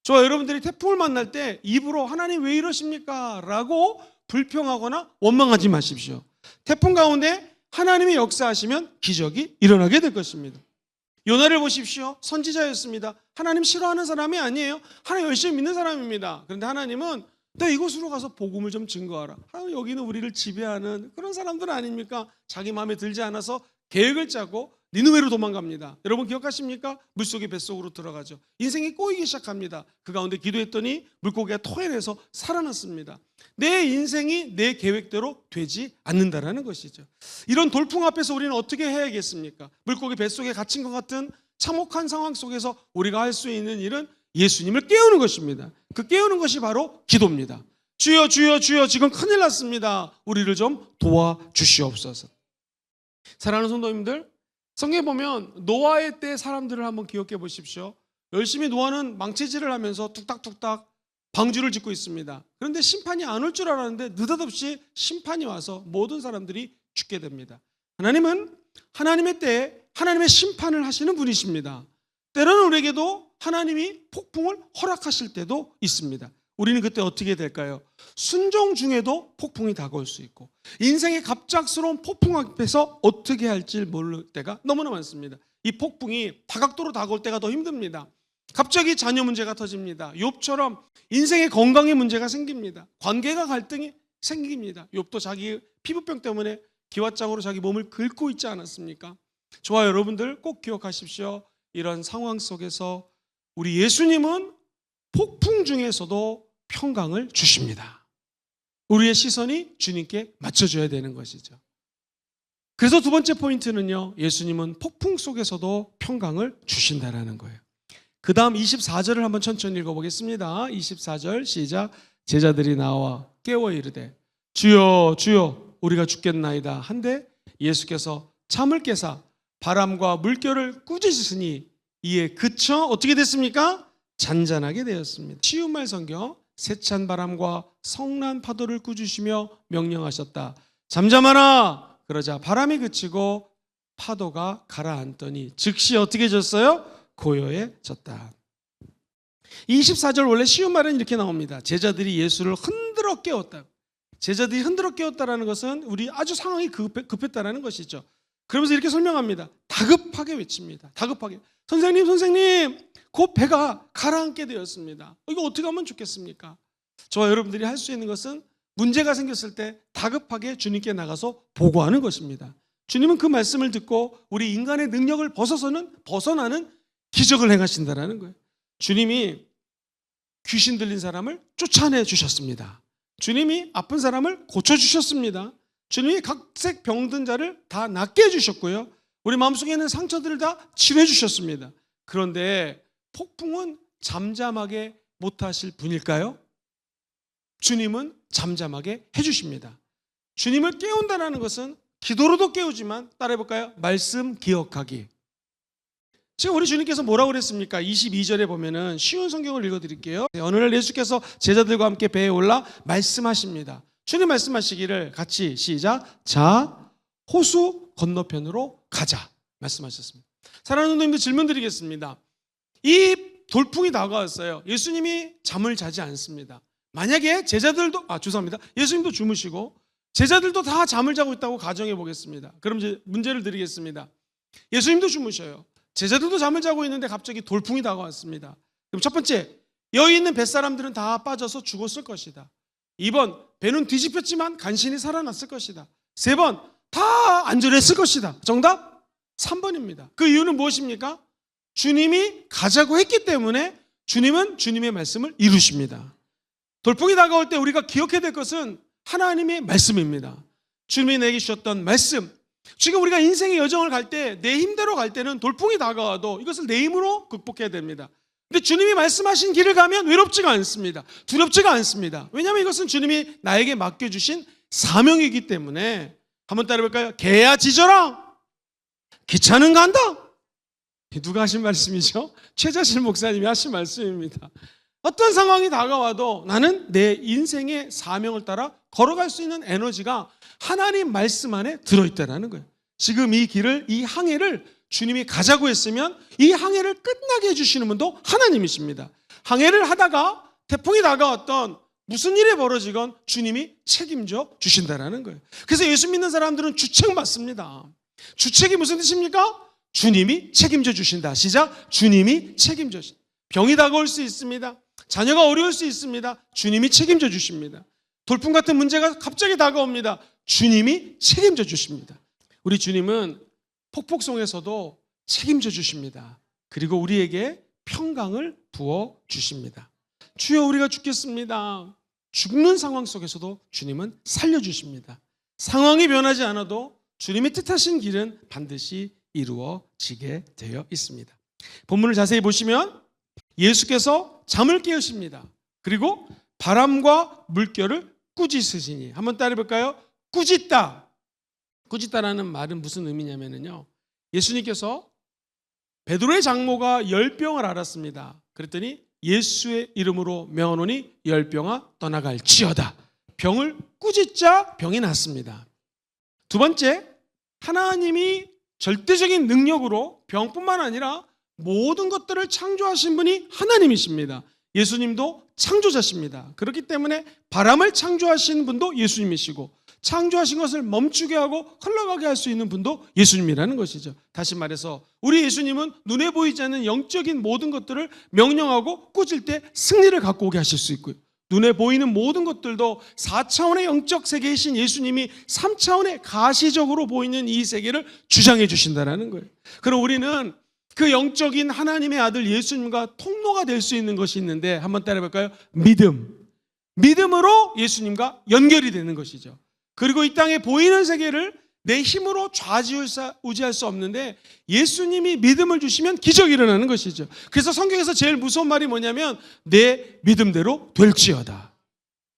저와 여러분들이 태풍을 만날 때 입으로 하나님 왜 이러십니까? 라고 불평하거나 원망하지 마십시오. 태풍 가운데 하나님이 역사하시면 기적이 일어나게 될 것입니다. 요나를 보십시오. 선지자였습니다. 하나님 싫어하는 사람이 아니에요. 하나님 열심히 믿는 사람입니다. 그런데 하나님은 너 이곳으로 가서 복음을 좀 증거하라. 여기는 우리를 지배하는 그런 사람들 아닙니까? 자기 마음에 들지 않아서 계획을 짜고 니느웨로 도망갑니다. 여러분 기억하십니까? 물속에 뱃속으로 들어가죠. 인생이 꼬이기 시작합니다. 그 가운데 기도했더니 물고기가 토해내서 살아났습니다. 내 인생이 내 계획대로 되지 않는다라는 것이죠. 이런 돌풍 앞에서 우리는 어떻게 해야겠습니까? 물고기 뱃속에 갇힌 것 같은 참혹한 상황 속에서 우리가 할 수 있는 일은 예수님을 깨우는 것입니다. 그 깨우는 것이 바로 기도입니다. 주여 주여 주여 지금 큰일 났습니다. 우리를 좀 도와주시옵소서. 사랑하는 성도님들, 성경에 보면 노아의 때 사람들을 한번 기억해 보십시오. 열심히 노아는 망치질을 하면서 뚝딱뚝딱 방주를 짓고 있습니다. 그런데 심판이 안 올 줄 알았는데 느닷없이 심판이 와서 모든 사람들이 죽게 됩니다. 하나님은 하나님의 때에 하나님의 심판을 하시는 분이십니다. 때로는 우리에게도 하나님이 폭풍을 허락하실 때도 있습니다. 우리는 그때 어떻게 될까요? 순종 중에도 폭풍이 다가올 수 있고 인생의 갑작스러운 폭풍 앞에서 어떻게 할지 모를 때가 너무나 많습니다. 이 폭풍이 다각도로 다가올 때가 더 힘듭니다. 갑자기 자녀 문제가 터집니다. 욥처럼 인생의 건강에 문제가 생깁니다. 관계가 갈등이 생깁니다. 욥도 자기 피부병 때문에 기왓장으로 자기 몸을 긁고 있지 않았습니까? 저와 여러분들 꼭 기억하십시오. 이런 상황 속에서 우리 예수님은 폭풍 중에서도 평강을 주십니다. 우리의 시선이 주님께 맞춰줘야 되는 것이죠. 그래서 두 번째 포인트는요, 예수님은 폭풍 속에서도 평강을 주신다라는 거예요. 그 다음 24절을 한번 천천히 읽어보겠습니다. 24절 시작. 제자들이 나와 깨워 이르되 주여 주여 우리가 죽겠나이다 한데 예수께서 잠을 깨사 바람과 물결을 꾸짖으시니 이에 그쳐 어떻게 됐습니까? 잔잔하게 되었습니다. 쉬운 말 성경, 세찬 바람과 성난 파도를 꾸짖으시며 명령하셨다. 잠잠하라. 그러자 바람이 그치고 파도가 가라앉더니 즉시 어떻게 졌어요? 고요해졌다. 24절 원래 쉬운 말은 이렇게 나옵니다. 제자들이 예수를 흔들어 깨웠다. 제자들이 흔들어 깨웠다라는 것은 우리 아주 상황이 급했다라는 것이죠. 그러면서 이렇게 설명합니다. 다급하게 외칩니다. 다급하게. 선생님, 선생님, 곧 배가 가라앉게 되었습니다. 이거 어떻게 하면 좋겠습니까? 저와 여러분들이 할 수 있는 것은 문제가 생겼을 때 다급하게 주님께 나가서 보고하는 것입니다. 주님은 그 말씀을 듣고 우리 인간의 능력을 벗어나는 기적을 행하신다는 거예요. 주님이 귀신 들린 사람을 쫓아내 주셨습니다. 주님이 아픈 사람을 고쳐주셨습니다. 주님이 각색 병든 자를 다 낫게 해주셨고요. 우리 마음속에 있는 상처들을 다 치료해 주셨습니다. 그런데 폭풍은 잠잠하게 못하실 분일까요? 주님은 잠잠하게 해주십니다. 주님을 깨운다는 것은 기도로도 깨우지만 따라해볼까요? 말씀 기억하기. 지금 우리 주님께서 뭐라고 그랬습니까? 22절에 보면은 쉬운 성경을 읽어드릴게요. 어느 날 예수께서 제자들과 함께 배에 올라 말씀하십니다. 주님 말씀하시기를 같이 시작. 자, 호수 건너편으로 가자 말씀하셨습니다. 사랑하는 성도님들 질문 드리겠습니다. 이 돌풍이 다가왔어요. 예수님이 잠을 자지 않습니다. 만약에 제자들도 죄송합니다. 예수님도 주무시고 제자들도 다 잠을 자고 있다고 가정해 보겠습니다. 그럼 이제 문제를 드리겠습니다. 예수님도 주무셔요. 제자들도 잠을 자고 있는데 갑자기 돌풍이 다가왔습니다. 그럼 첫 번째, 여기 있는 뱃사람들은 다 빠져서 죽었을 것이다. 2번, 배는 뒤집혔지만 간신히 살아났을 것이다. 3번, 다 안전했을 것이다. 정답 3번입니다. 그 이유는 무엇입니까? 주님이 가자고 했기 때문에 주님은 주님의 말씀을 이루십니다. 돌풍이 다가올 때 우리가 기억해야 될 것은 하나님의 말씀입니다. 주님이 내게 주셨던 말씀. 지금 우리가 인생의 여정을 갈 때 내 힘대로 갈 때는 돌풍이 다가와도 이것을 내 힘으로 극복해야 됩니다. 근데 주님이 말씀하신 길을 가면 외롭지가 않습니다. 두렵지가 않습니다. 왜냐하면 이것은 주님이 나에게 맡겨주신 사명이기 때문에. 한번 따라해볼까요? 개야 짖어라, 기차는 간다. 누가 하신 말씀이죠? 최자실 목사님이 하신 말씀입니다. 어떤 상황이 다가와도 나는 내 인생의 사명을 따라 걸어갈 수 있는 에너지가 하나님 말씀 안에 들어있다는 거예요. 지금 이 길을, 이 항해를 주님이 가자고 했으면 이 항해를 끝나게 해주시는 분도 하나님이십니다. 항해를 하다가 태풍이 다가왔던 무슨 일이 벌어지건 주님이 책임져 주신다는 거예요. 그래서 예수 믿는 사람들은 주책 받습니다. 주책이 무슨 뜻입니까? 주님이 책임져 주신다. 시작. 주님이 책임져 주신다. 병이 다가올 수 있습니다. 자녀가 어려울 수 있습니다. 주님이 책임져 주십니다. 돌풍 같은 문제가 갑자기 다가옵니다. 주님이 책임져 주십니다. 우리 주님은 폭풍송에서도 책임져 주십니다. 그리고 우리에게 평강을 부어 주십니다. 주여 우리가 죽겠습니다. 죽는 상황 속에서도 주님은 살려주십니다. 상황이 변하지 않아도 주님이 뜻하신 길은 반드시 이루어지게 되어 있습니다. 본문을 자세히 보시면 예수께서 잠을 깨우십니다. 그리고 바람과 물결을 꾸짖으시니, 한번 따라해볼까요? 꾸짖다. 꾸짖다라는 말은 무슨 의미냐면요, 예수님께서 베드로의 장모가 열병을 앓았습니다. 그랬더니 예수의 이름으로 명하노니 열병아 떠나갈지어다. 병을 꾸짖자 병이 낫습니다. 두 번째, 하나님이 절대적인 능력으로 병뿐만 아니라 모든 것들을 창조하신 분이 하나님이십니다. 예수님도 창조자십니다. 그렇기 때문에 바람을 창조하신 분도 예수님이시고, 창조하신 것을 멈추게 하고 흘러가게 할 수 있는 분도 예수님이라는 것이죠. 다시 말해서 우리 예수님은 눈에 보이지 않는 영적인 모든 것들을 명령하고 꾸짖을 때 승리를 갖고 오게 하실 수 있고요, 눈에 보이는 모든 것들도 4차원의 영적 세계이신 예수님이 3차원의 가시적으로 보이는 이 세계를 주장해 주신다는 거예요. 그럼 우리는 그 영적인 하나님의 아들 예수님과 통로가 될 수 있는 것이 있는데, 한번 따라해볼까요? 믿음으로 예수님과 연결이 되는 것이죠. 그리고 이 땅에 보이는 세계를 내 힘으로 좌지우지할 수 없는데 예수님이 믿음을 주시면 기적이 일어나는 것이죠. 그래서 성경에서 제일 무서운 말이 뭐냐면 내 믿음대로 될지어다.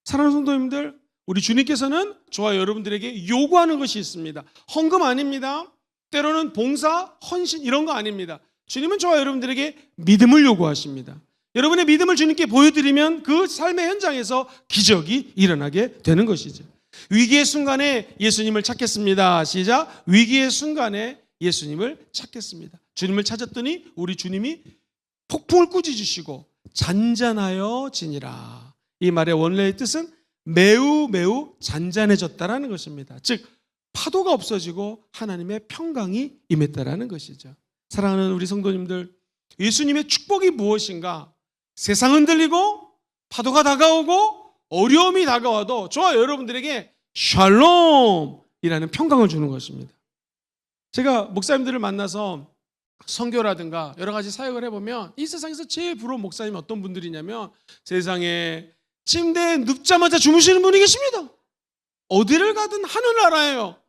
사랑하는 성도님들, 우리 주님께서는 저와 여러분들에게 요구하는 것이 있습니다. 헌금 아닙니다. 때로는 봉사, 헌신 이런 거 아닙니다. 주님은 저와 여러분들에게 믿음을 요구하십니다. 여러분의 믿음을 주님께 보여드리면 그 삶의 현장에서 기적이 일어나게 되는 것이죠. 위기의 순간에 예수님을 찾겠습니다. 시작. 위기의 순간에 예수님을 찾겠습니다. 주님을 찾았더니 우리 주님이 폭풍을 꾸짖으시고 잔잔하여 지니라. 이 말의 원래의 뜻은 매우 매우 잔잔해졌다라는 것입니다. 즉 파도가 없어지고 하나님의 평강이 임했다라는 것이죠. 사랑하는 우리 성도님들, 예수님의 축복이 무엇인가? 세상 흔들리고 파도가 다가오고 어려움이 다가와도 저와 여러분들에게 샬롬이라는 평강을 주는 것입니다. 제가 목사님들을 만나서 선교라든가 여러 가지 사역을 해보면 이 세상에서 제일 부러운 목사님이 어떤 분들이냐면 세상에 침대에 눕자마자 주무시는 분이 계십니다. 어디를 가든 하늘나라예요.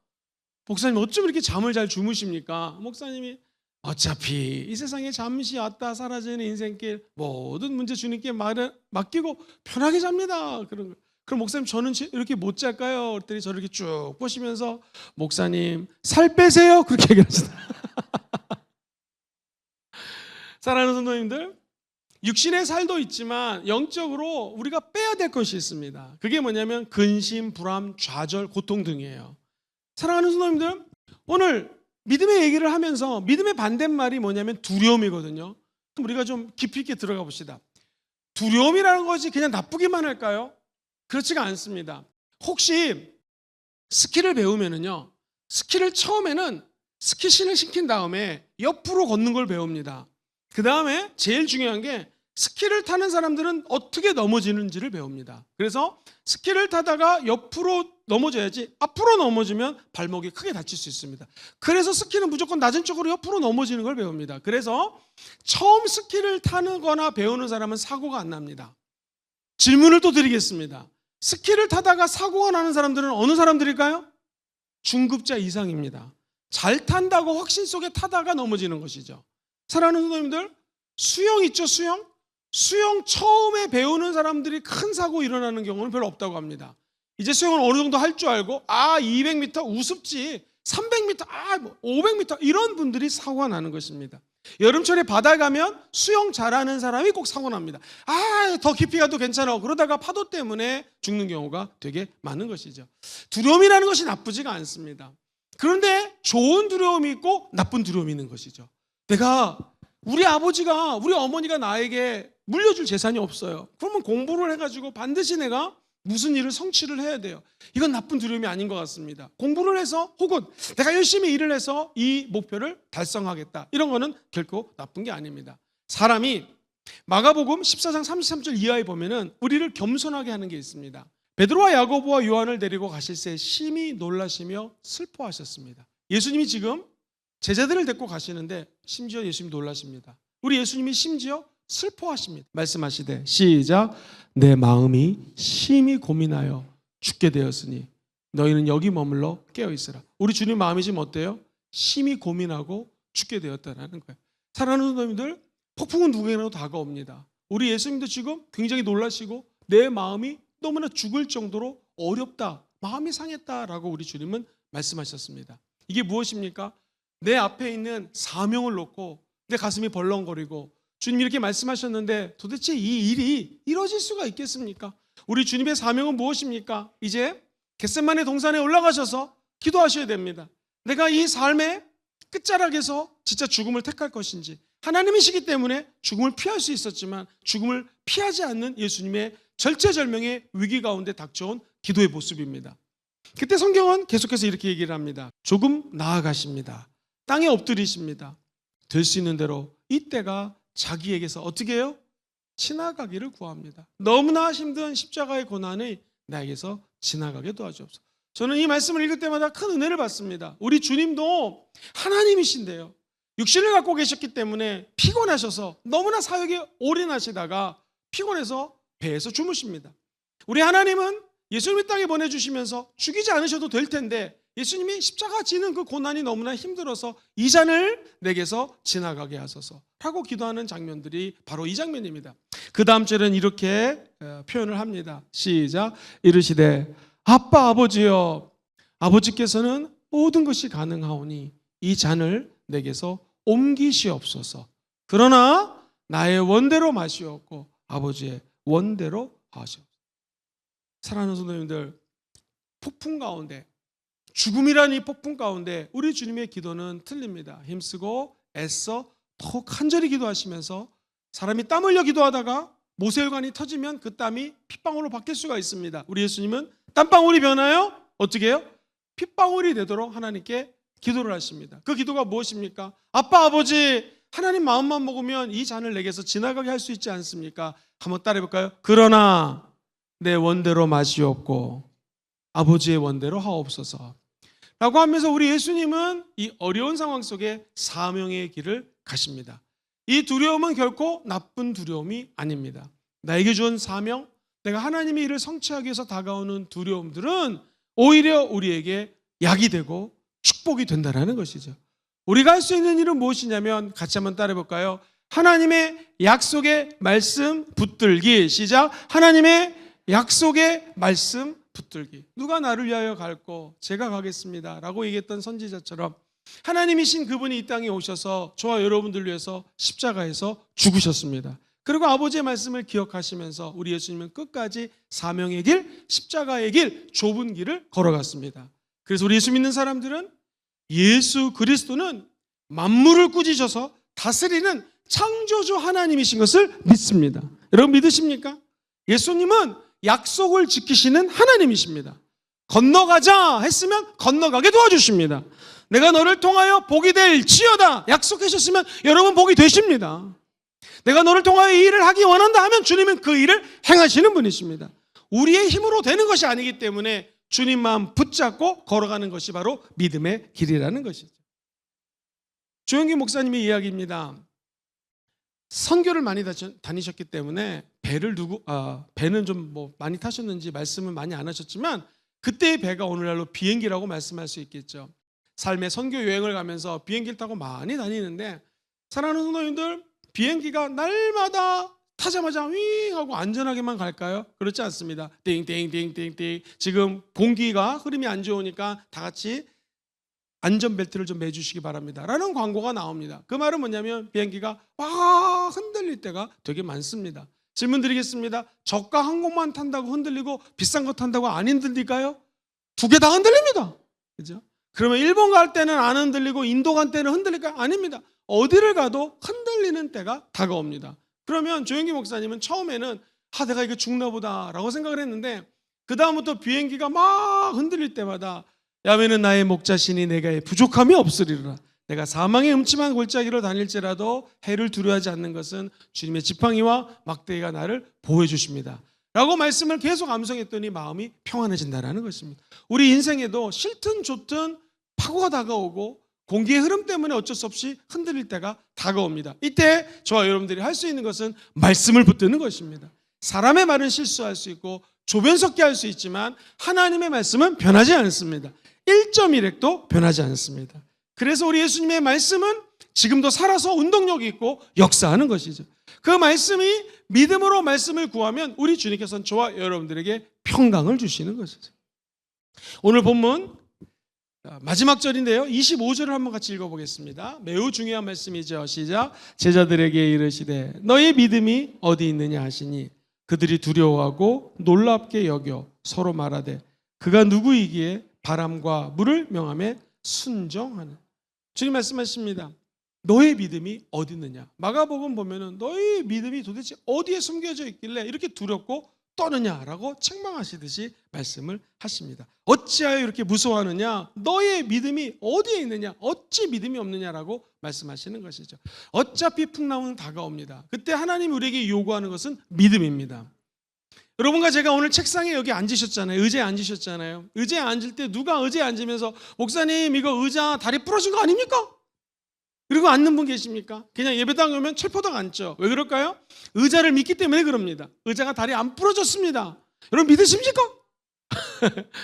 목사님 어쩜 이렇게 잠을 잘 주무십니까? 목사님이 어차피 이 세상에 잠시 왔다 사라지는 인생길 모든 문제 주님께 맡기고 편하게 잡니다. 그런 거. 그럼 목사님 저는 이렇게 못 잘까요? 그랬더니 저를 이렇게 쭉 보시면서 목사님 살 빼세요. 그렇게 얘기하시더라고요. 사랑하는 성도님들, 육신의 살도 있지만 영적으로 우리가 빼야 될 것이 있습니다. 그게 뭐냐면 근심, 불안, 좌절, 고통 등이에요. 사랑하는 성도님들, 오늘 믿음의 얘기를 하면서 믿음의 반대말이 뭐냐면 두려움이거든요. 그럼 우리가 좀 깊이 있게 들어가 봅시다. 두려움이라는 것이 그냥 나쁘기만 할까요? 그렇지가 않습니다. 혹시 스키를 배우면은요, 스키를 처음에는 스키신을 신킨 다음에 옆으로 걷는 걸 배웁니다. 그 다음에 제일 중요한 게 스키를 타는 사람들은 어떻게 넘어지는지를 배웁니다. 그래서 스키를 타다가 옆으로 넘어져야지 앞으로 넘어지면 발목이 크게 다칠 수 있습니다. 그래서 스키는 무조건 낮은 쪽으로 옆으로 넘어지는 걸 배웁니다. 그래서 처음 스키를 타는 거나 배우는 사람은 사고가 안 납니다. 질문을 또 드리겠습니다. 스키를 타다가 사고가 나는 사람들은 어느 사람들일까요? 중급자 이상입니다. 잘 탄다고 확신 속에 타다가 넘어지는 것이죠. 사랑하는 성도님들, 수영 있죠, 수영? 수영 처음에 배우는 사람들이 큰 사고 일어나는 경우는 별로 없다고 합니다. 이제 수영을 어느 정도 할 줄 알고 200m 우습지, 300m, 500m 이런 분들이 사고가 나는 것입니다. 여름철에 바다에 가면 수영 잘하는 사람이 꼭 사고 납니다. 더 깊이 가도 괜찮아. 그러다가 파도 때문에 죽는 경우가 되게 많은 것이죠. 두려움이라는 것이 나쁘지가 않습니다. 그런데 좋은 두려움이 있고 나쁜 두려움이 있는 것이죠. 우리 아버지가, 우리 어머니가 나에게 물려줄 재산이 없어요. 그러면 공부를 해가지고 반드시 내가 무슨 일을 성취를 해야 돼요. 이건 나쁜 두려움이 아닌 것 같습니다. 공부를 해서 혹은 내가 열심히 일을 해서 이 목표를 달성하겠다. 이런 거는 결코 나쁜 게 아닙니다. 사람이 마가복음 14장 33절 이하에 보면은 우리를 겸손하게 하는 게 있습니다. 베드로와 야고보와 요한을 데리고 가실 때 심히 놀라시며 슬퍼하셨습니다. 예수님이 지금 제자들을 데리고 가시는데 심지어 예수님이 놀라십니다. 우리 예수님이 심지어 슬퍼하십니다. 말씀하시되 시작. 내 마음이 심히 고민하여 죽게 되었으니 너희는 여기 머물러 깨어있으라. 우리 주님 마음이 지금 어때요? 심히 고민하고 죽게 되었다는 거예요. 사랑하는 성도님들, 폭풍은 누구에게나 다가옵니다. 우리 예수님도 지금 굉장히 놀라시고 내 마음이 너무나 죽을 정도로 어렵다, 마음이 상했다라고 우리 주님은 말씀하셨습니다. 이게 무엇입니까? 내 앞에 있는 사명을 놓고 내 가슴이 벌렁거리고 주님이 이렇게 말씀하셨는데 도대체 이 일이 이루어질 수가 있겠습니까? 우리 주님의 사명은 무엇입니까? 이제 겟세마네 동산에 올라가셔서 기도하셔야 됩니다. 내가 이 삶의 끝자락에서 진짜 죽음을 택할 것인지, 하나님이시기 때문에 죽음을 피할 수 있었지만 죽음을 피하지 않는 예수님의 절체절명의 위기 가운데 닥쳐온 기도의 모습입니다. 그때 성경은 계속해서 이렇게 얘기를 합니다. 조금 나아가십니다. 땅에 엎드리십니다. 될 수 있는 대로 이때가 자기에게서 어떻게 해요? 지나가기를 구합니다. 너무나 힘든 십자가의 고난이 나에게서 지나가게 도와주옵소서. 저는 이 말씀을 읽을 때마다 큰 은혜를 받습니다. 우리 주님도 하나님이신데요, 육신을 갖고 계셨기 때문에 피곤하셔서 너무나 사역에 올인하시다가 피곤해서 배에서 주무십니다. 우리 하나님은 예수님을 땅에 보내주시면서 죽이지 않으셔도 될 텐데 예수님이 십자가 지는 그 고난이 너무나 힘들어서 이 잔을 내게서 지나가게 하소서 하고 기도하는 장면들이 바로 이 장면입니다. 그 다음 절은 이렇게 표현을 합니다. 시작. 이르시되 아빠 아버지여, 아버지께서는 모든 것이 가능하오니 이 잔을 내게서 옮기시옵소서. 그러나 나의 원대로 마시옵고 아버지의 원대로 하시옵소서. 사랑하는 성도님들, 폭풍 가운데, 죽음이라는 이 폭풍 가운데 우리 주님의 기도는 틀립니다. 힘쓰고 애써 더 간절히 기도하시면서 사람이 땀 흘려 기도하다가 모세혈관이 터지면 그 땀이 핏방울로 바뀔 수가 있습니다. 우리 예수님은 땀방울이 변하여 어떻게 해요? 핏방울이 되도록 하나님께 기도를 하십니다. 그 기도가 무엇입니까? 아빠 아버지, 하나님 마음만 먹으면 이 잔을 내게서 지나가게 할 수 있지 않습니까? 한번 따라해 볼까요? 그러나 내 원대로 마시옵고 아버지의 원대로 하옵소서 라고 하면서 우리 예수님은 이 어려운 상황 속에 사명의 길을 가십니다. 이 두려움은 결코 나쁜 두려움이 아닙니다. 나에게 준 사명, 내가 하나님의 일을 성취하기 위해서 다가오는 두려움들은 오히려 우리에게 약이 되고 축복이 된다는 것이죠. 우리가 할 수 있는 일은 무엇이냐면 같이 한번 따라해 볼까요? 하나님의 약속의 말씀 붙들기. 시작. 하나님의 약속의 말씀 붙들기. 누가 나를 위하여 갈고 제가 가겠습니다 라고 얘기했던 선지자처럼 하나님이신 그분이 이 땅에 오셔서 저와 여러분들 위해서 십자가에서 죽으셨습니다. 그리고 아버지의 말씀을 기억하시면서 우리 예수님은 끝까지 사명의 길, 십자가의 길, 좁은 길을 걸어갔습니다. 그래서 우리 예수 믿는 사람들은 예수 그리스도는 만물을 꾸짖어서 다스리는 창조주 하나님이신 것을 믿습니다. 여러분 믿으십니까? 예수님은 약속을 지키시는 하나님이십니다. 건너가자 했으면 건너가게 도와주십니다. 내가 너를 통하여 복이 될지어다 약속하셨으면 여러분 복이 되십니다. 내가 너를 통하여 이 일을 하기 원한다 하면 주님은 그 일을 행하시는 분이십니다. 우리의 힘으로 되는 것이 아니기 때문에 주님만 붙잡고 걸어가는 것이 바로 믿음의 길이라는 것이죠. 조영기 목사님의 이야기입니다. 선교를 많이 다니셨기 때문에 배는 좀 많이 타셨는지 말씀은 많이 안 하셨지만 그때의 배가 오늘날로 비행기라고 말씀할 수 있겠죠. 삶의 선교 여행을 가면서 비행기를 타고 많이 다니는데 사랑하는 성도님들, 비행기가 날마다 타자마자 윙 하고 안전하게만 갈까요? 그렇지 않습니다. 띵띵띵띵띵. 지금 공기가 흐름이 안 좋으니까 다 같이 안전벨트를 좀 매주시기 바랍니다 라는 광고가 나옵니다. 그 말은 뭐냐면 비행기가 막 흔들릴 때가 되게 많습니다. 질문 드리겠습니다. 저가 항공만 탄다고 흔들리고 비싼 거 탄다고 안 흔들릴까요? 두 개 다 흔들립니다. 그죠? 그러면 일본 갈 때는 안 흔들리고 인도 갈 때는 흔들릴까요? 아닙니다. 어디를 가도 흔들리는 때가 다가옵니다. 그러면 조영기 목사님은 처음에는 내가 이거 죽나 보다 라고 생각을 했는데 그 다음부터 비행기가 막 흔들릴 때마다 야훼는 나의 목자시니 내가 부족함이 없으리라. 내가 사망의 음침한 골짜기로 다닐지라도 해를 두려워하지 않는 것은 주님의 지팡이와 막대기가 나를 보호해 주십니다 라고 말씀을 계속 암송했더니 마음이 평안해진다는 것입니다. 우리 인생에도 싫든 좋든 파고가 다가오고 공기의 흐름 때문에 어쩔 수 없이 흔들릴 때가 다가옵니다. 이때 저와 여러분들이 할 수 있는 것은 말씀을 붙드는 것입니다. 사람의 말은 실수할 수 있고 조변 섞게 할 수 있지만 하나님의 말씀은 변하지 않습니다. 1.1핵도 변하지 않습니다. 그래서 우리 예수님의 말씀은 지금도 살아서 운동력이 있고 역사하는 것이죠. 그 말씀이 믿음으로 말씀을 구하면 우리 주님께서는 저와 여러분들에게 평강을 주시는 것이죠. 오늘 본문 마지막 절인데요. 25절을 한번 같이 읽어보겠습니다. 매우 중요한 말씀이죠. 시작. 제자들에게 이르시되 너희 믿음이 어디 있느냐 하시니 그들이 두려워하고 놀랍게 여겨 서로 말하되 그가 누구이기에 바람과 물을 명함에 순종하는. 주님 말씀하십니다. 너의 믿음이 어디 있느냐. 마가복음 보면은 너의 믿음이 도대체 어디에 숨겨져 있길래 이렇게 두렵고 떠느냐라고 책망하시듯이 말씀을 하십니다. 어찌하여 이렇게 무서워하느냐. 너의 믿음이 어디에 있느냐. 어찌 믿음이 없느냐라고 말씀하시는 것이죠. 어차피 풍랑은 다가옵니다. 그때 하나님이 우리에게 요구하는 것은 믿음입니다. 여러분과 제가 오늘 책상에 여기 앉으셨잖아요. 의자에 앉으셨잖아요. 의자에 앉을 때 누가 의자에 앉으면서 목사님 이거 의자 다리 부러진 거 아닙니까? 그리고 앉는 분 계십니까? 그냥 예배당 오면 철포덕 앉죠. 왜 그럴까요? 의자를 믿기 때문에 그럽니다. 의자가 다리 안 부러졌습니다. 여러분 믿으십니까?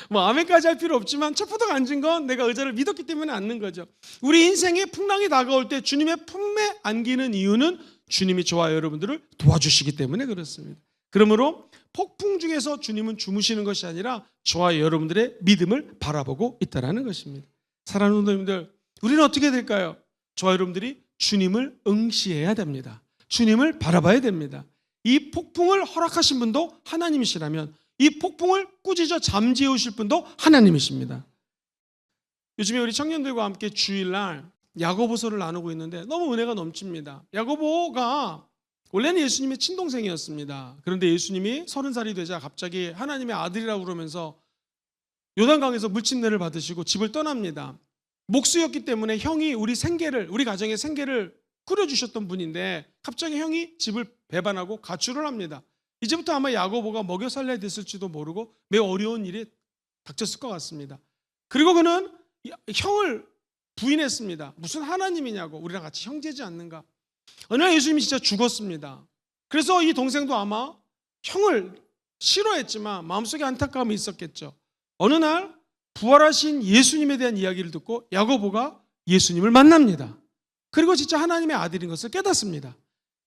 뭐 아멘까지 할 필요 없지만 철포덕 앉은 건 내가 의자를 믿었기 때문에 앉는 거죠. 우리 인생에 풍랑이 다가올 때 주님의 품에 안기는 이유는 주님이 저와 여러분들을 도와주시기 때문에 그렇습니다. 그러므로 폭풍 중에서 주님은 주무시는 것이 아니라 저와 여러분들의 믿음을 바라보고 있다는 것입니다. 사랑하는 성도님들, 우리는 어떻게 될까요? 저와 여러분들이 주님을 응시해야 됩니다. 주님을 바라봐야 됩니다. 이 폭풍을 허락하신 분도 하나님이시라면 이 폭풍을 꾸짖어 잠재우실 분도 하나님이십니다. 요즘에 우리 청년들과 함께 주일날 야고보서를 나누고 있는데 너무 은혜가 넘칩니다. 야고보가 원래는 예수님의 친동생이었습니다. 그런데 예수님이 30살이 되자 갑자기 하나님의 아들이라고 그러면서 요단강에서 물침례를 받으시고 집을 떠납니다. 목수였기 때문에 형이 우리 가정의 생계를 꾸려주셨던 분인데 갑자기 형이 집을 배반하고 가출을 합니다. 이제부터 아마 야고보가 먹여 살려야 됐을지도 모르고 매우 어려운 일이 닥쳤을 것 같습니다. 그리고 그는 형을 부인했습니다. 무슨 하나님이냐고, 우리랑 같이 형제지 않는가. 어느 날 예수님이 진짜 죽었습니다. 그래서 이 동생도 아마 형을 싫어했지만 마음속에 안타까움이 있었겠죠. 어느 날 부활하신 예수님에 대한 이야기를 듣고 야고보가 예수님을 만납니다. 그리고 진짜 하나님의 아들인 것을 깨닫습니다.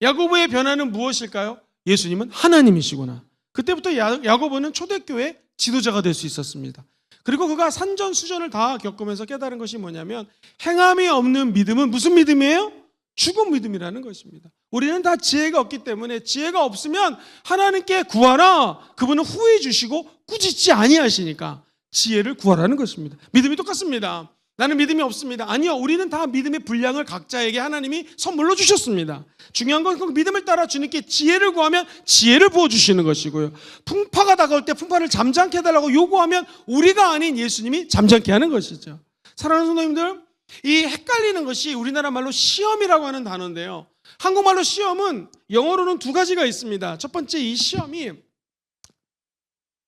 야고보의 변화는 무엇일까요? 예수님은 하나님이시구나. 그때부터 야고보는 초대교회 지도자가 될 수 있었습니다. 그리고 그가 산전수전을 다 겪으면서 깨달은 것이 뭐냐면 행함이 없는 믿음은 무슨 믿음이에요? 죽은 믿음이라는 것입니다. 우리는 다 지혜가 없기 때문에 지혜가 없으면 하나님께 구하라. 그분은 후회 주시고 꾸짖지 아니하시니까 지혜를 구하라는 것입니다. 믿음이 똑같습니다. 나는 믿음이 없습니다. 아니요, 우리는 다 믿음의 분량을 각자에게 하나님이 선물로 주셨습니다. 중요한 건 그 믿음을 따라 주님께 지혜를 구하면 지혜를 부어주시는 것이고요. 풍파가 다가올 때 풍파를 잠잠케 해달라고 요구하면 우리가 아닌 예수님이 잠잠케 하는 것이죠. 사랑하는 성도님들, 이 헷갈리는 것이 우리나라 말로 시험이라고 하는 단어인데요. 한국말로 시험은 영어로는 두 가지가 있습니다. 첫 번째, 이 시험이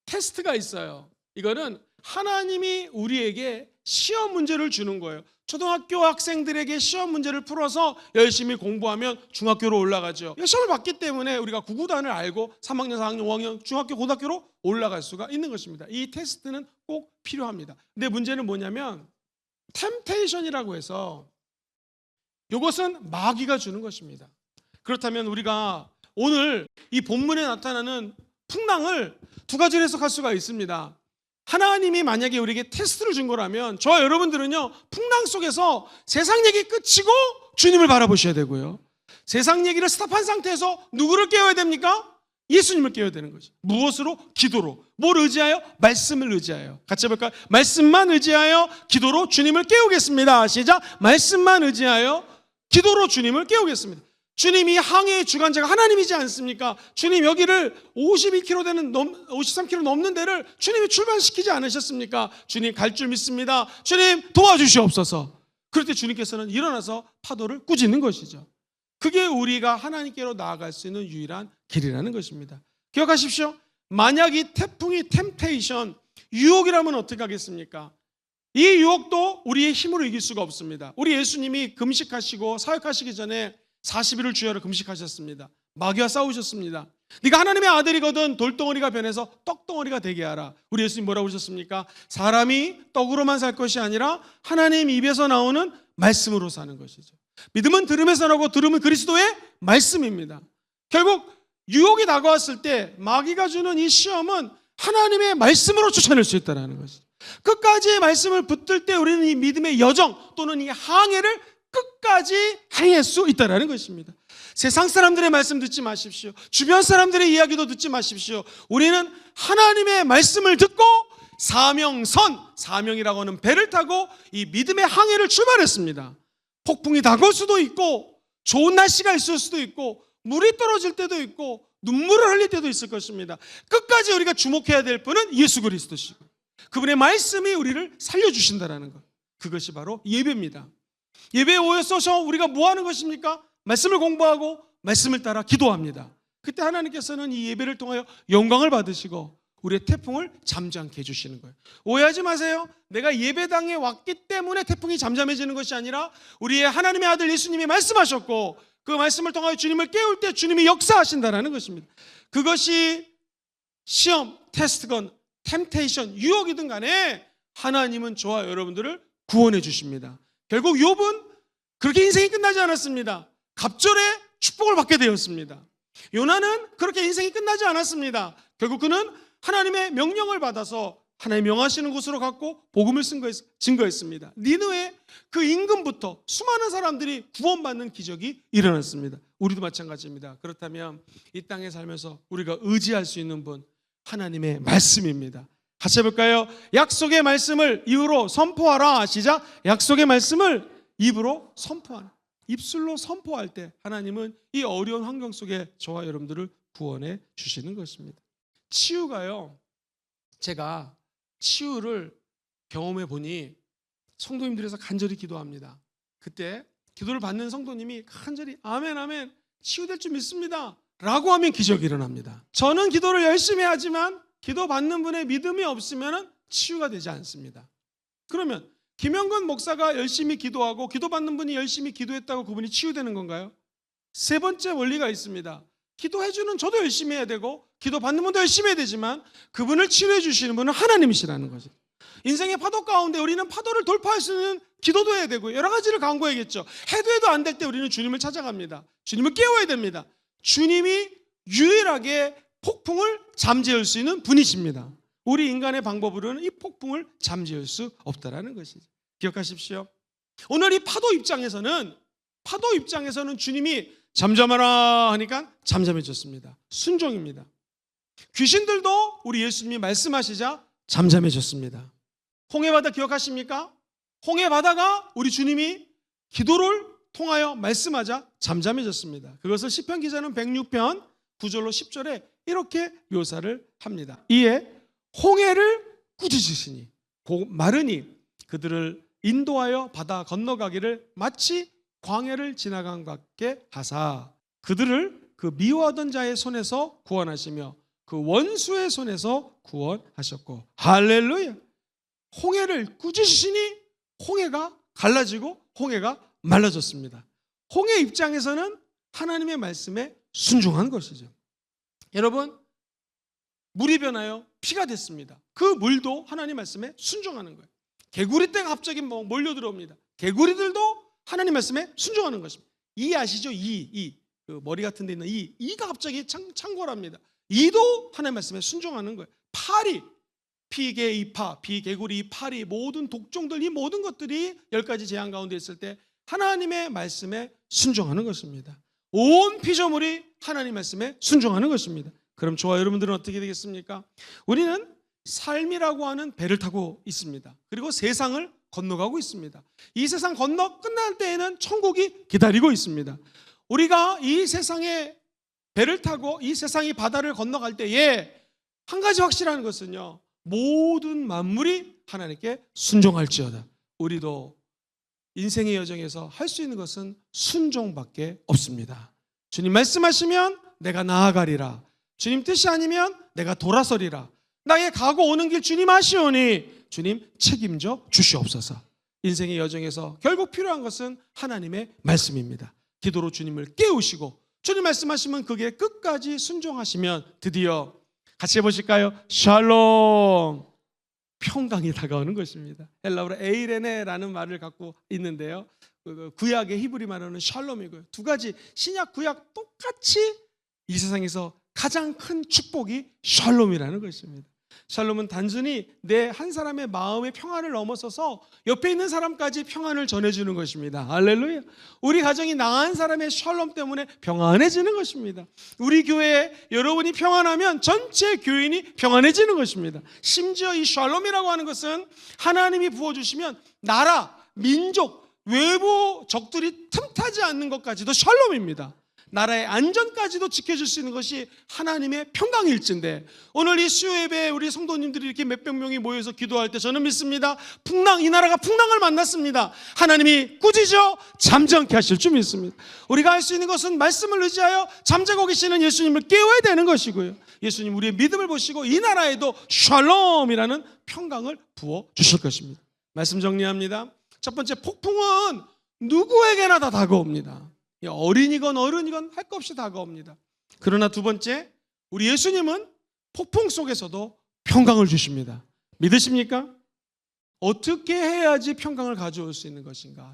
테스트가 있어요. 이거는 하나님이 우리에게 시험 문제를 주는 거예요. 초등학교 학생들에게 시험 문제를 풀어서 열심히 공부하면 중학교로 올라가죠. 시험을 봤기 때문에 우리가 구구단을 알고 3학년, 4학년, 5학년, 중학교, 고등학교로 올라갈 수가 있는 것입니다. 이 테스트는 꼭 필요합니다. 근데 문제는 뭐냐면 템테이션이라고 해서 이것은 마귀가 주는 것입니다. 그렇다면 우리가 오늘 이 본문에 나타나는 풍랑을 두 가지로 해석할 수가 있습니다. 하나님이 만약에 우리에게 테스트를 준 거라면 저와 여러분들은요, 풍랑 속에서 세상 얘기 끝이고 주님을 바라보셔야 되고요, 세상 얘기를 스탑한 상태에서 누구를 깨워야 됩니까? 예수님을 깨워야 되는 거죠. 무엇으로? 기도로. 뭘 의지하여? 말씀을 의지하여. 같이 해볼까요? 말씀만 의지하여 기도로 주님을 깨우겠습니다. 시작. 말씀만 의지하여 기도로 주님을 깨우겠습니다. 주님이 항해의 주관자가 하나님이지 않습니까? 주님 여기를 53km 넘는 데를 주님이 출발시키지 않으셨습니까? 주님 갈 줄 믿습니다. 주님 도와주시옵소서. 그럴 때 주님께서는 일어나서 파도를 꾸짖는 것이죠. 그게 우리가 하나님께로 나아갈 수 있는 유일한 길이라는 것입니다. 기억하십시오. 만약 이 태풍이 템테이션, 유혹이라면 어떻게 하겠습니까? 이 유혹도 우리의 힘으로 이길 수가 없습니다. 우리 예수님이 금식하시고 사역하시기 전에 40일을 주야로 금식하셨습니다. 마귀와 싸우셨습니다. 네가 하나님의 아들이거든 돌덩어리가 변해서 떡덩어리가 되게 하라. 우리 예수님 뭐라고 하셨습니까? 사람이 떡으로만 살 것이 아니라 하나님 입에서 나오는 말씀으로 사는 것이죠. 믿음은 들음에서 나고 들음은 그리스도의 말씀입니다. 결국 유혹이 다가왔을 때 마귀가 주는 이 시험은 하나님의 말씀으로 쫓아낼 수 있다는 것이죠. 끝까지 말씀을 붙들 때 우리는 이 믿음의 여정 또는 이 항해를 끝까지 행할 수 있다는 것입니다. 세상 사람들의 말씀 듣지 마십시오. 주변 사람들의 이야기도 듣지 마십시오. 우리는 하나님의 말씀을 듣고 사명이라고 하는 배를 타고 이 믿음의 항해를 출발했습니다. 폭풍이 다가올 수도 있고 좋은 날씨가 있을 수도 있고 물이 떨어질 때도 있고 눈물을 흘릴 때도 있을 것입니다. 끝까지 우리가 주목해야 될 분은 예수 그리스도시고 그분의 말씀이 우리를 살려주신다는 것, 그것이 바로 예배입니다. 예배에 오셔서 우리가 뭐 하는 것입니까? 말씀을 공부하고 말씀을 따라 기도합니다. 그때 하나님께서는 이 예배를 통하여 영광을 받으시고 우리의 태풍을 잠잠케 해주시는 거예요. 오해하지 마세요. 내가 예배당에 왔기 때문에 태풍이 잠잠해지는 것이 아니라 우리의 하나님의 아들 예수님이 말씀하셨고 그 말씀을 통하여 주님을 깨울 때 주님이 역사하신다는 것입니다. 그것이 시험, 테스트건, 템테이션, 유혹이든 간에 하나님은 저와 여러분들을 구원해 주십니다. 결국 욥은 그렇게 인생이 끝나지 않았습니다. 갑절에 축복을 받게 되었습니다. 요나는 그렇게 인생이 끝나지 않았습니다. 결국 그는 하나님의 명령을 받아서 하나님 명하시는 곳으로 갔고 복음을 증거했습니다. 니느웨 그 임금부터 수많은 사람들이 구원받는 기적이 일어났습니다. 우리도 마찬가지입니다. 그렇다면 이 땅에 살면서 우리가 의지할 수 있는 분 하나님의 말씀입니다. 같이 해볼까요? 약속의 말씀을 입으로 선포하라. 시작. 약속의 말씀을 입으로 선포하라. 입술로 선포할 때 하나님은 이 어려운 환경 속에 저와 여러분들을 구원해 주시는 것입니다. 치유가요, 제가 치유를 경험해 보니 성도님들에서 간절히 기도합니다. 그때 기도를 받는 성도님이 간절히 아멘 아멘 치유될 줄 믿습니다 라고 하면 기적이 일어납니다. 저는 기도를 열심히 하지만 기도 받는 분의 믿음이 없으면 치유가 되지 않습니다. 그러면 김영건 목사가 열심히 기도하고 기도 받는 분이 열심히 기도했다고 그분이 치유되는 건가요? 세 번째 원리가 있습니다. 기도해주는 저도 열심히 해야 되고 기도 받는 분도 열심히 해야 되지만 그분을 치유해 주시는 분은 하나님이시라는 거죠. 인생의 파도 가운데 우리는 파도를 돌파할 수 있는 기도도 해야 되고 여러 가지를 강구해야겠죠. 해도 안 될 때 우리는 주님을 찾아갑니다. 주님을 깨워야 됩니다. 주님이 유일하게 폭풍을 잠재울 수 있는 분이십니다. 우리 인간의 방법으로는 이 폭풍을 잠재울 수 없다라는 것이죠. 기억하십시오. 오늘 이 파도 입장에서는 주님이 잠잠하라 하니까 잠잠해졌습니다. 순종입니다. 귀신들도 우리 예수님이 말씀하시자 잠잠해졌습니다. 홍해바다 기억하십니까? 홍해바다가 우리 주님이 기도를 통하여 말씀하자 잠잠해졌습니다. 그것을 시편 기자는 106편 9절로 10절에 이렇게 묘사를 합니다. 이에 홍해를 꾸짖으시니 마르니 그들을 인도하여 바다 건너가기를 마치 광해를 지나간 것 같게 하사 그들을 그 미워하던 자의 손에서 구원하시며 그 원수의 손에서 구원하셨고 할렐루야. 홍해를 꾸짖으시니 홍해가 갈라지고 홍해가 말라졌습니다. 홍해 입장에서는 하나님의 말씀에 순종한 것이죠. 여러분, 물이 변하여 피가 됐습니다. 그 물도 하나님 말씀에 순종하는 거예요. 개구리 떼가 갑자기 몰려 들어옵니다. 개구리들도 하나님 말씀에 순종하는 것입니다. 이 아시죠? 이 그 머리 같은 데 있는 이가 갑자기 창궐합니다. 이도 하나님의 말씀에 순종하는 거예요. 파리, 피개 이파, 비개구리 이파리, 모든 독종들, 이 모든 것들이 10가지 재앙 가운데 있을 때 하나님의 말씀에 순종하는 것입니다. 온 피조물이 하나님 말씀에 순종하는 것입니다. 그럼 저와 여러분들은 어떻게 되겠습니까? 우리는 삶이라고 하는 배를 타고 있습니다. 그리고 세상을 건너가고 있습니다. 이 세상 건너 끝날 때에는 천국이 기다리고 있습니다. 우리가 이 세상에 배를 타고 이 세상이 바다를 건너갈 때에 한 가지 확실한 것은요, 모든 만물이 하나님께 순종할지어다. 우리도 인생의 여정에서 할 수 있는 것은 순종밖에 없습니다. 주님 말씀하시면 내가 나아가리라. 주님 뜻이 아니면 내가 돌아서리라. 나의 가고 오는 길 주님 아시오니 주님 책임져 주시옵소서. 인생의 여정에서 결국 필요한 것은 하나님의 말씀입니다. 기도로 주님을 깨우시고 주님 말씀하시면 그게 끝까지 순종하시면 드디어 같이 해보실까요? 샬롬, 평강이 다가오는 것입니다. 헬라어로 에이레네라는 말을 갖고 있는데요, 구약의 히브리 말로는 샬롬이고요. 두 가지 신약 구약 똑같이 이 세상에서 가장 큰 축복이 샬롬이라는 것입니다. 샬롬은 단순히 내 한 사람의 마음의 평안을 넘어서서 옆에 있는 사람까지 평안을 전해주는 것입니다. 할렐루야. 우리 가정이 나은 사람의 샬롬 때문에 평안해지는 것입니다. 우리 교회에 여러분이 평안하면 전체 교인이 평안해지는 것입니다. 심지어 이 샬롬이라고 하는 것은 하나님이 부어주시면 나라, 민족, 외부 적들이 틈타지 않는 것까지도 샬롬입니다. 나라의 안전까지도 지켜줄 수 있는 것이 하나님의 평강일진데, 오늘 이 수요 예배에 우리 성도님들이 이렇게 몇백 명이 모여서 기도할 때 저는 믿습니다. 이 나라가 풍랑을 만났습니다. 하나님이 꾸짖어 잠잠케 하실 줄 믿습니다. 우리가 할 수 있는 것은 말씀을 의지하여 잠자고 계시는 예수님을 깨워야 되는 것이고요, 예수님 우리의 믿음을 보시고 이 나라에도 샬롬이라는 평강을 부어 주실 것입니다. 말씀 정리합니다. 첫 번째, 폭풍은 누구에게나 다 다가옵니다. 어린이건 어른이건 할 것 없이 다가옵니다. 그러나 두 번째, 우리 예수님은 폭풍 속에서도 평강을 주십니다. 믿으십니까? 어떻게 해야지 평강을 가져올 수 있는 것인가?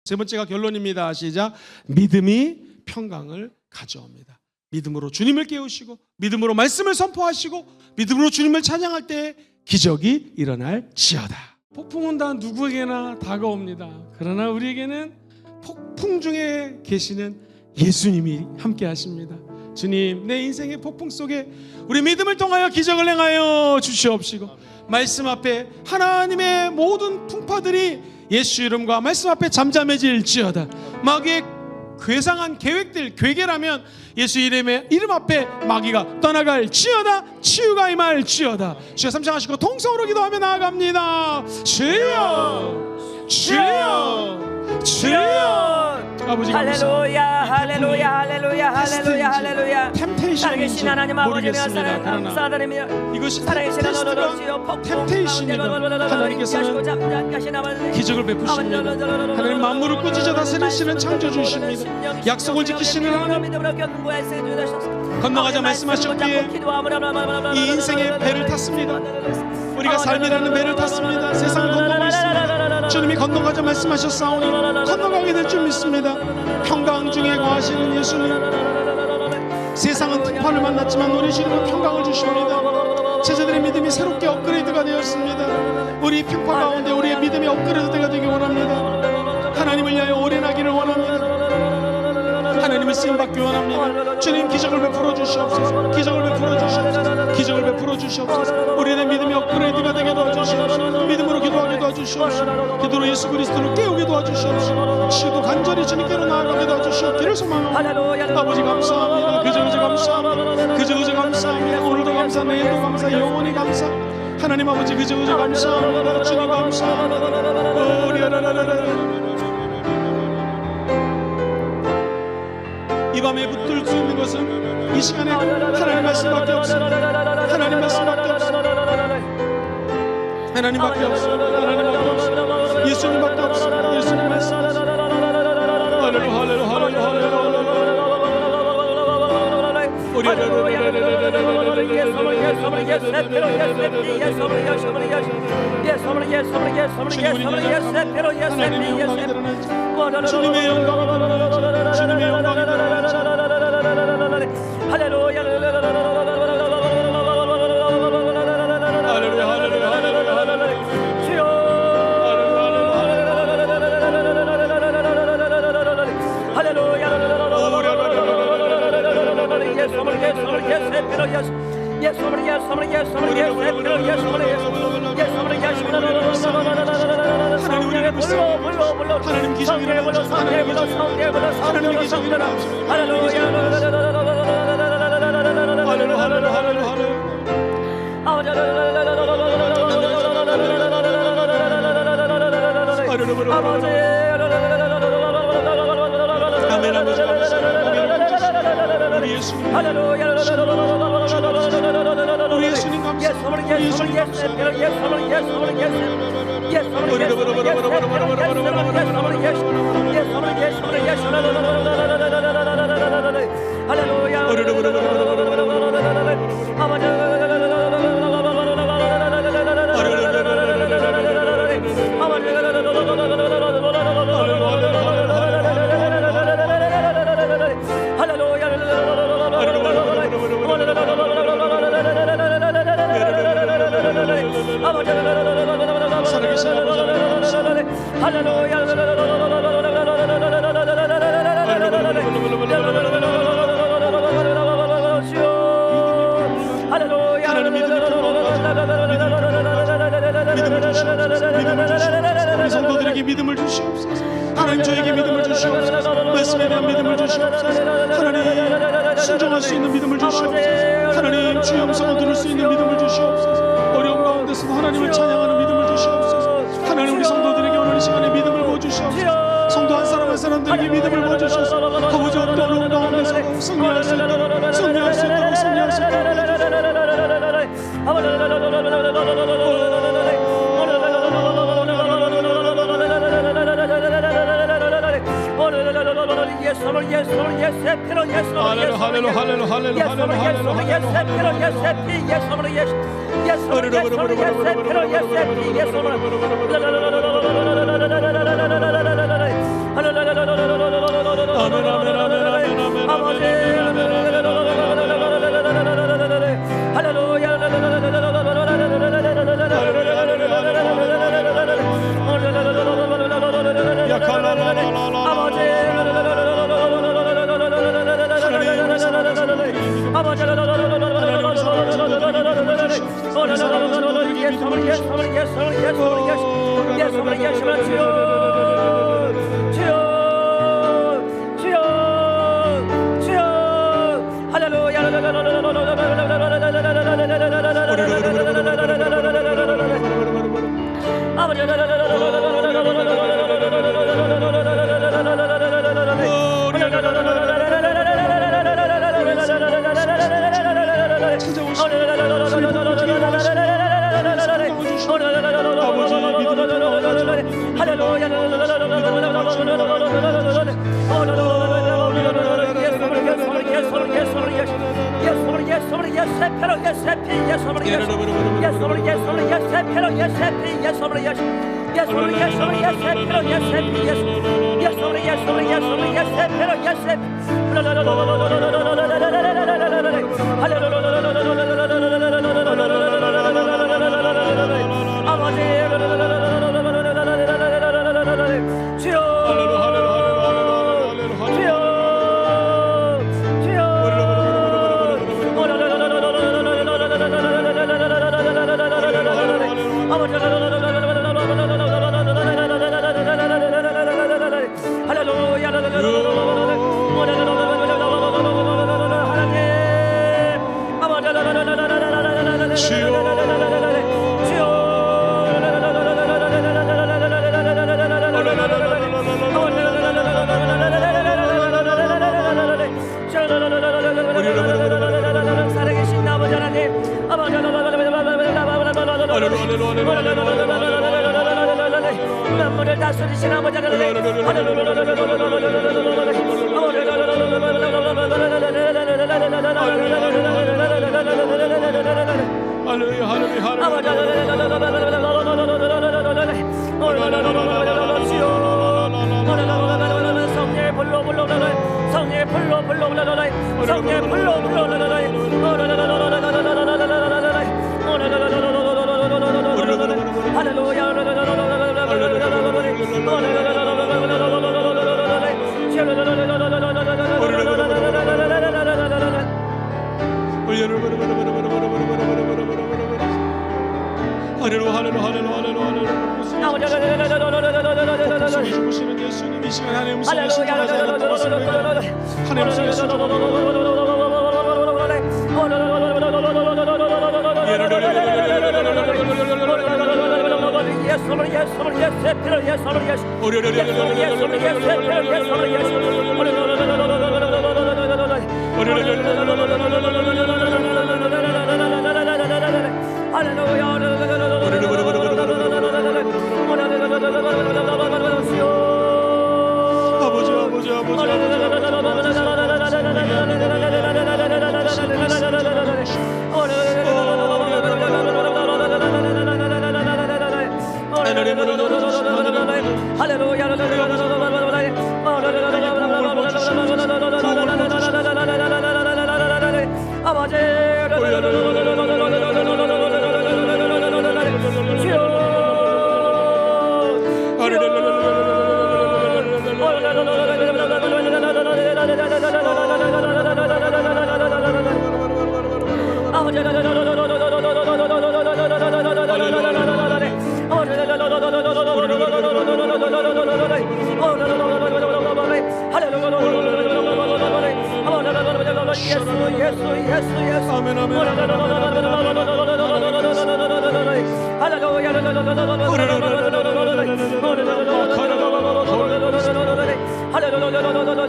세 번째가 결론입니다. 시작. 믿음이 평강을 가져옵니다. 믿음으로 주님을 깨우시고 믿음으로 말씀을 선포하시고 믿음으로 주님을 찬양할 때 기적이 일어날지어다. 폭풍은 다 누구에게나 다가옵니다. 그러나 우리에게는 폭풍 중에 계시는 예수님이 함께 하십니다. 주님, 내 인생의 폭풍 속에 우리 믿음을 통하여 기적을 행하여 주시옵시고, 말씀 앞에 하나님의 모든 풍파들이 예수 이름과 말씀 앞에 잠잠해질지어다. 마귀의 괴상한 계획들, 괴계라면 예수 이름 앞에 마귀가 떠나갈지어다. 치유가 임할지어다. 주여 삼창하시고 통성으로 기도하며 나아갑니다. 주여, 주여, 주여. 아버지 할렐루야, 할렐루야, 할렐루야, 할렐루야, 할렐루야. 살아계신 하나님 아버지, 내가 사랑 감사드리며 이것이 살아계신 하나님 템테이션이다. 하나님께서는 기적을 베푸십니다. 하나님 만물을 꾸짖어 다스리시는 창조주이십니다. 약속을 지키시는 하나님, 건너가자 말씀하셨기에 이 인생의 배를 탔습니다. 우리가 삶이라는 배를 탔습니다. 세상을 건너고 있습니다. 주님이 건너가자 말씀하셨사오니 건너가게 될 줄 믿습니다. 평강 중에 거하시는 예수님, 세상은 풍파를 만났지만 우리 주님은 평강을 주십니다. 제자들의 믿음이 새롭게 업그레이드가 되었습니다. 우리 풍파 가운데 우리의 믿음이 업그레이드가 되기 원합니다. 하나님을 위하여 오래나기를 원합니다. 하나님을 쓰임받기 원합니다. 주님, 기적을 베풀어 주시옵소서. 기적을 베풀어 주시옵소서. 기적을 베풀어 주시옵소서. 우리의 믿음이 업그레이드가 되게 도와주시옵소서. 믿음으로 기도하게 도와주시옵소서. 기도로 예수 그리스도를 깨우게 도와주시옵소서. 치유도 간절히 주님께로 나아가게 도와주시옵기를 소망합니다. 아버지 감사합니다. 그저 감사합니다. 그저 감사합니다. 오늘도 감사, 내일도 감사, 영원히 감사. 하나님 아버지, 그저 감사합니다. 주님 감사합니다. 이 밤에 붙들 수 있는 것은 이 시간에 하나님 말씀밖에 없습니다. 하나님 말씀밖에 없습니다. 하나님밖에 없습니다. 하나님밖에 없습니다. 예수님밖에 없습니다. 예수님 말씀. 할렐루야, 할렐루야, 할렐루야, 주님의 영광을 드러내주십시오. 주님의 영광을 드러내주십시오. 주님의 영광을 드러내주십시오. 하나님 기적이 일어납시다. 하나님 기적이 일어납시다. 우리 예수님 감사합니다. 우리 성도들에게 믿음을 주시옵소서. 하나님 저에게 믿음을 주시옵소서. 말씀에 대한 믿음을 주시옵소서. 하나님 순종할 수 있는 믿음을 주시옵소서. 하나님 주의 음성을 들을 수 있는 믿음을 주시옵소서. 어려운 가운데서도 하나님을 찬양하는 믿음을 주시옵소서. 하나님 우리 성도들에게 오늘 이 시간에 믿음을 부어주시옵소서. 성도 한 사람 한 사람들에게 믿음을 부어주셔서 아버지 어려운 가운데서도 승리할 수 있도록 승리할 수 있도록 승리할 수 있도록 만물을 다스리신 아버지 하나님 성령의 불로 불러 성령 불러 주시는 예수님 이 시간 하나님 음성을 신청하지 않는 것입니다. 하나님 음성을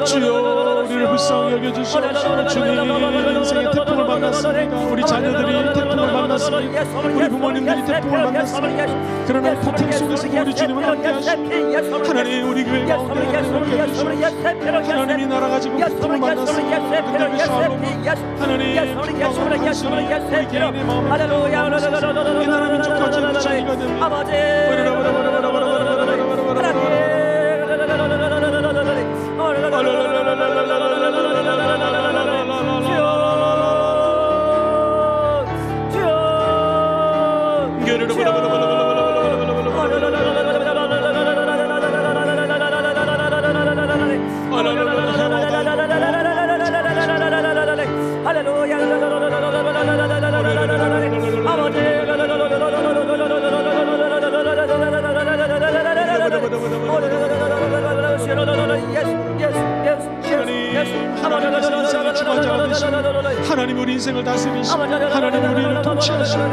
주여 우리를 불쌍히 여겨주시옵소서. 주님 인생의 태풍을 만났습니다. 우리 자녀들이 태풍을 만났습니다. 우리 부모님들이 태풍을 만났습니다. 그러나 폭풍 속에서 우리 주님은 함께 하시고 하나님 우리 교회 가운데 함께 해주시옵소서. 하나님이 나라 가지고 태풍을 만났습니다. 근데 그 샤ሎም 하나님 평강을 한순간 우리 개인의 마음을 이 나라 민족 가지고 자기가 됩니다. 하나님 우리 인생을 다스리시고 하나님 우리를 통치하시고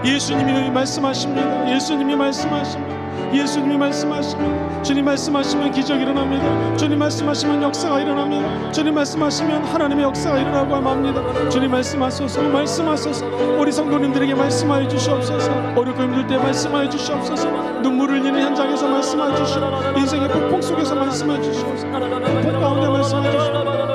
예수님이 말씀하십니다. 예수님이 말씀하십니다. 예수님이 말씀하시면 주님 말씀하시면 기적이 일어납니다. 주님 말씀하시면 역사가 일어납니다. 주님 말씀하시면 하나님의 역사가 일어나고 합니다. 주님 말씀하소서. 말씀하소서. 우리 성도님들에게 말씀하여 주시옵소서. 어렵고 힘들 때 말씀하여 주시옵소서. 눈물을 흘리는 현장에서 말씀하여 주시옵소서. 인생의 폭풍 속에서 말씀하여 주시옵소서. 폭풍 가운데 말씀하여 주시옵소서.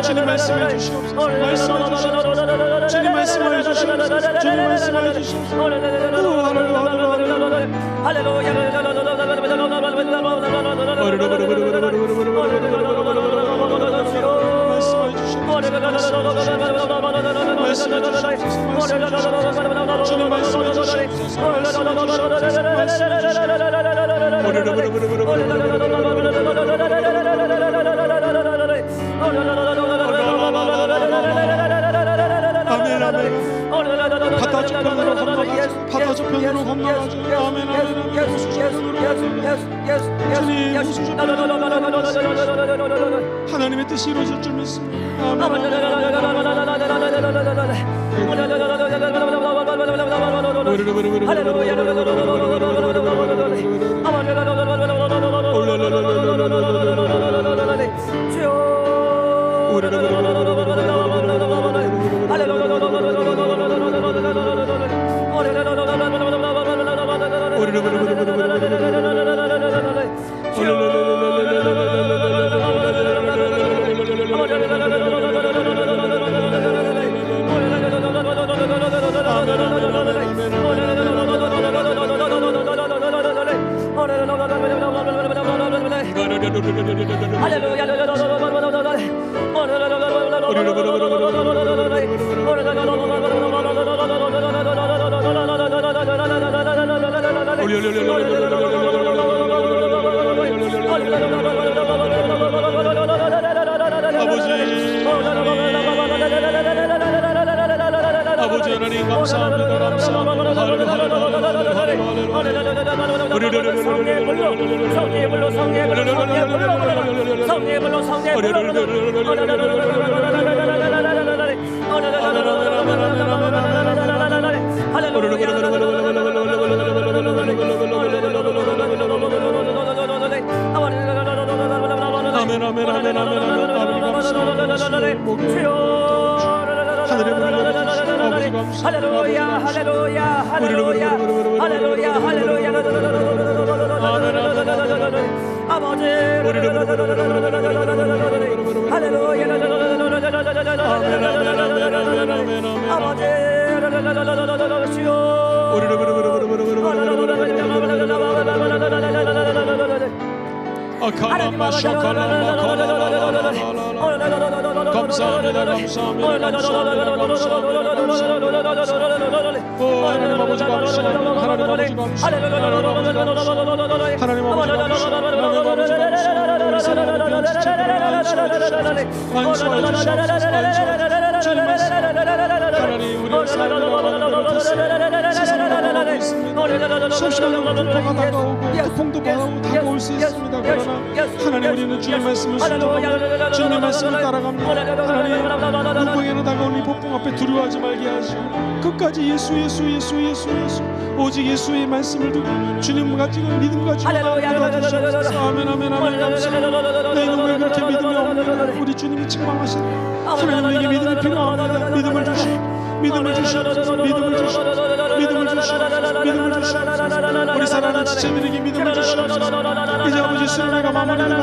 주님 말씀해 주시옵소서. 말씀해 주시옵소서. 주님 말씀해 주시옵소서. 주님 말씀해 주시옵소서. 아멘. 우주편으로 건너가죠. 아멘 아멘 아멘. 우주편으로 주님 우주편으로 하나님의 뜻이 이루어질 줄 믿습니다. 아멘 아버지 하나님 감사합니다. 감사합니다. 아멘 아멘 아멘 아멘 하늘의 문을 열어주시고 아버지 감사합니다. 할렐루야 할렐루야 할렐루야 할렐루야 할렐루야 아버지 감사합니다. 하나님 아버지 감사합니다. 하나님 아버지 감사합니다. 하나님 아버지 하나님 우리의 삶을 수시간에 풍파가 다가오고 폭풍도 다가올 수 있습니다. 그러나 하나님 우리는 주의 말씀을 순종하고 주님의 말씀을 따라갑니다. 하나님 누구에게나 다가온 이 폭풍 앞에 두려워하지 말게 하시고 끝까지 예수 오직 예수의 말씀을 두고 주님 가지고 믿음 가지고 나아가주시옵소서. 아멘 아멘 아멘. 감사합니다. 너희는 왜 그렇게 믿음이 없느냐. 우리 주님이 책망하시네. 하나님 우리에게 믿음이 필요합니다. 믿음을 주시옵소서. 우리 사랑하는 지체들에게 믿음을 주시옵소서. 이제 아버지 수련회가 마무리되고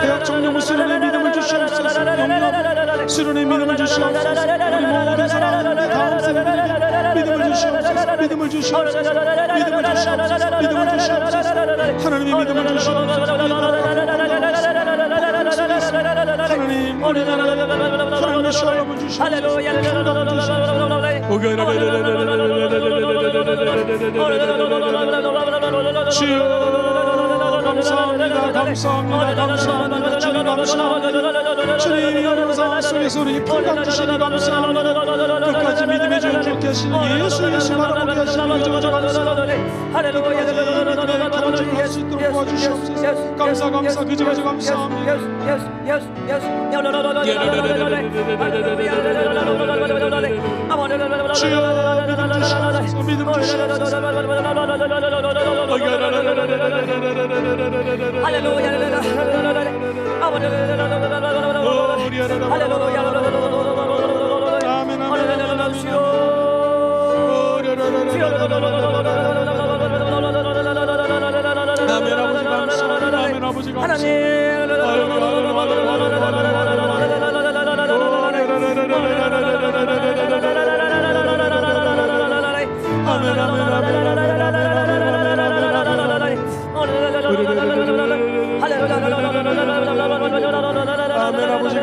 대학 청년부 수련회 믿음을 주시옵소서. 영역 수련회 믿음을 주시옵소서. 우리 모든 사랑하는 다음 세대들에게 믿음을 주시옵소서. 믿음을 주시옵소서. 하나님의 믿음을 주시옵소서. 하나님 우리나라 하나님의 샬롬을 주시옵소서. 주여 감사합니다. 주님 감사합니다. 주님 어려운 상황 속에서 우리에게 평강 주시니 감사합니다. 끝까지 믿음의 주를 좋게 하시는 예수 바라보게 하시는 주님 감사합니다. 끝까지 믿음의 경주를 할 수 있도록 도와주시옵소서. 감사 그저마저 감사합니다. 주여 믿음 주시옵소서. 아멘 아버지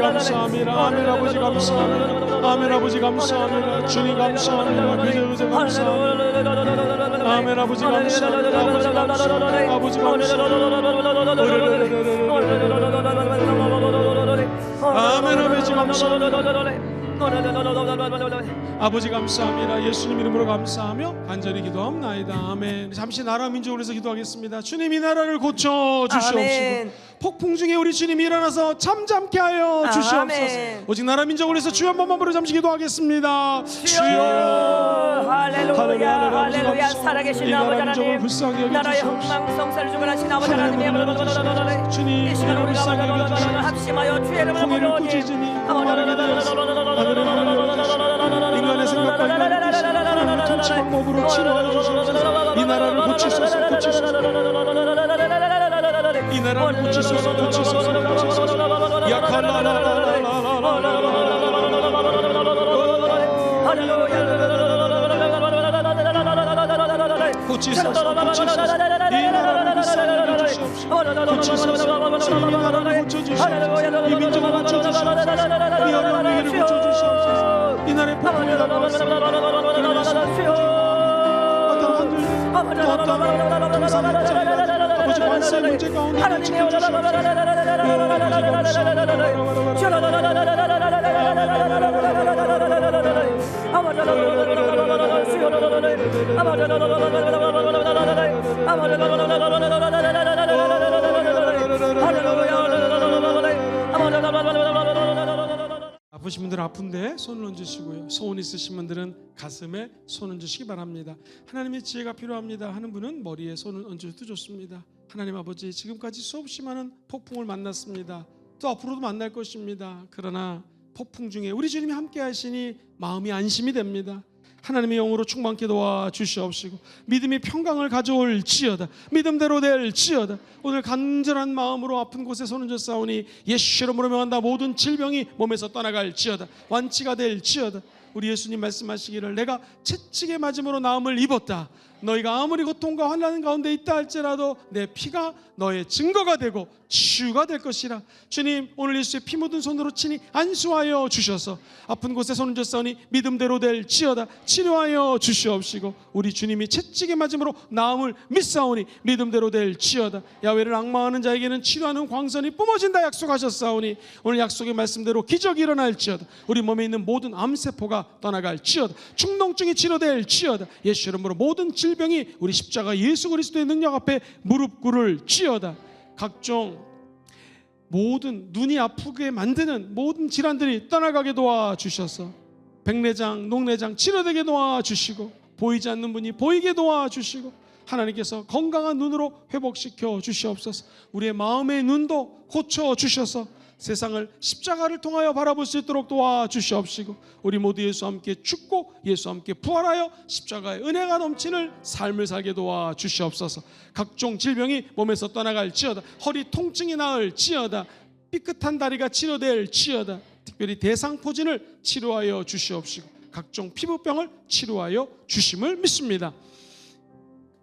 감사합니다. 아멘 아버지 감사합니다. 아멘 아버지 감사합니다. 주님 감사합니다. 그저 감사합니다. 아멘 아버지 감사합니다. 아버지 감사합니다. 아멘 아버지 감사합니다. 아버지 감사합니다. 예수님 이름으로 감사하며 간절히 기도합나이다. 아멘. 잠시 나라 민족을 위해서 기도하겠습니다. 주님 이 나라를 고쳐 주시옵시고 아멘. 폭풍 중에 우리 주님이 일어나서 잠잠케 하여 주시옵소서. 아멘. 오직 나라 민족을 위해서 주여 한 번만 부르 잠시 기도하겠습니다. 주여 할렐루야 할렐루야 살아계신 아버지 하나님 불쌍히 나라의 여겨주시옵소서. 흥망성쇠를 주관하신 아버지 하나님 주님 이 시간 우리가 불쌍히 여겨주시옵소서. 합심하여 주의 이름을 홍해를 부르니 꾸짖으니 마르게 되었소. 인간의 생각과 인간의 뜻이 하나님의 통치 방법으로 치료하여 주시옵소서. 이 나라를 고치소서 고치소서. 이 나라를 고치소서 고치소서 고치소서. 고치소서 고치소서. 이 나라를 불쌍히 여겨주시옵소서. 고치소서. 주님 이 나라를 고쳐주시옵소서. 이 민족을 고쳐주시옵소서. 이 어려운 위기를 고쳐주시옵소서. 이 나라의 폭풍이 다가왔습니다. 어떤 동산의 자리가 아버지 관세 문제 가운데 아프신 분들은 아픈데 손을 얹으시고요. 소원 있으신 분들은 가슴에 손 얹으시기 바랍니다. 하나님의 지혜가 필요합니다 하는 분은 머리에 손을 얹어도 좋습니다. 하나님 아버지 지금까지 수없이 많은 폭풍을 만났습니다. 또 앞으로도 만날 것입니다. 그러나 폭풍 중에 우리 주님이 함께 하시니 마음이 안심이 됩니다. 하나님의 영으로 충만케 도와 주시옵시고 믿음이 평강을 가져올 지어다. 믿음대로 될 지어다. 오늘 간절한 마음으로 아픈 곳에 손을 얹어 싸우니 예수 이름으로 명한다. 모든 질병이 몸에서 떠나갈 지어다. 완치가 될 지어다. 우리 예수님 말씀하시기를 내가 채찍에 맞음으로 나음을 입었다. 너희가 아무리 고통과 환난 가운데 있다 할지라도 내 피가 너의 증거가 되고 치유가 될 것이라. 주님 오늘 예수의 피 묻은 손으로 치니 안수하여 주셔서 아픈 곳에 손을 얹었사오니 믿음대로 될 지어다. 치료하여 주시옵시고 우리 주님이 채찍에 맞음으로 나음을 믿사오니 믿음대로 될 지어다. 야훼를 악마하는 자에게는 치료하는 광선이 뿜어진다 약속하셨사오니 오늘 약속의 말씀대로 기적이 일어날 지어다. 우리 몸에 있는 모든 암세포가 떠나갈 지어다. 충농증이 치료될 지어다. 예수 이름으로 모든 질병이 우리 십자가 예수 그리스도의 능력 앞에 무릎 꿇을 지어다. 각종 모든 눈이 아프게 만드는 모든 질환들이 떠나가게 도와주셔서 백내장, 녹내장 치료되게 도와주시고 보이지 않는 분이 보이게 도와주시고 하나님께서 건강한 눈으로 회복시켜 주시옵소서. 우리의 마음의 눈도 고쳐주셔서 세상을 십자가를 통하여 바라볼 수 있도록 도와주시옵시고 우리 모두 예수와 함께 죽고 예수와 함께 부활하여 십자가의 은혜가 넘치는 삶을 살게 도와주시옵소서. 각종 질병이 몸에서 떠나갈 지어다. 허리 통증이 나을 지어다. 삐끗한 다리가 치료될 지어다. 특별히 대상포진을 치료하여 주시옵시고 각종 피부병을 치료하여 주심을 믿습니다.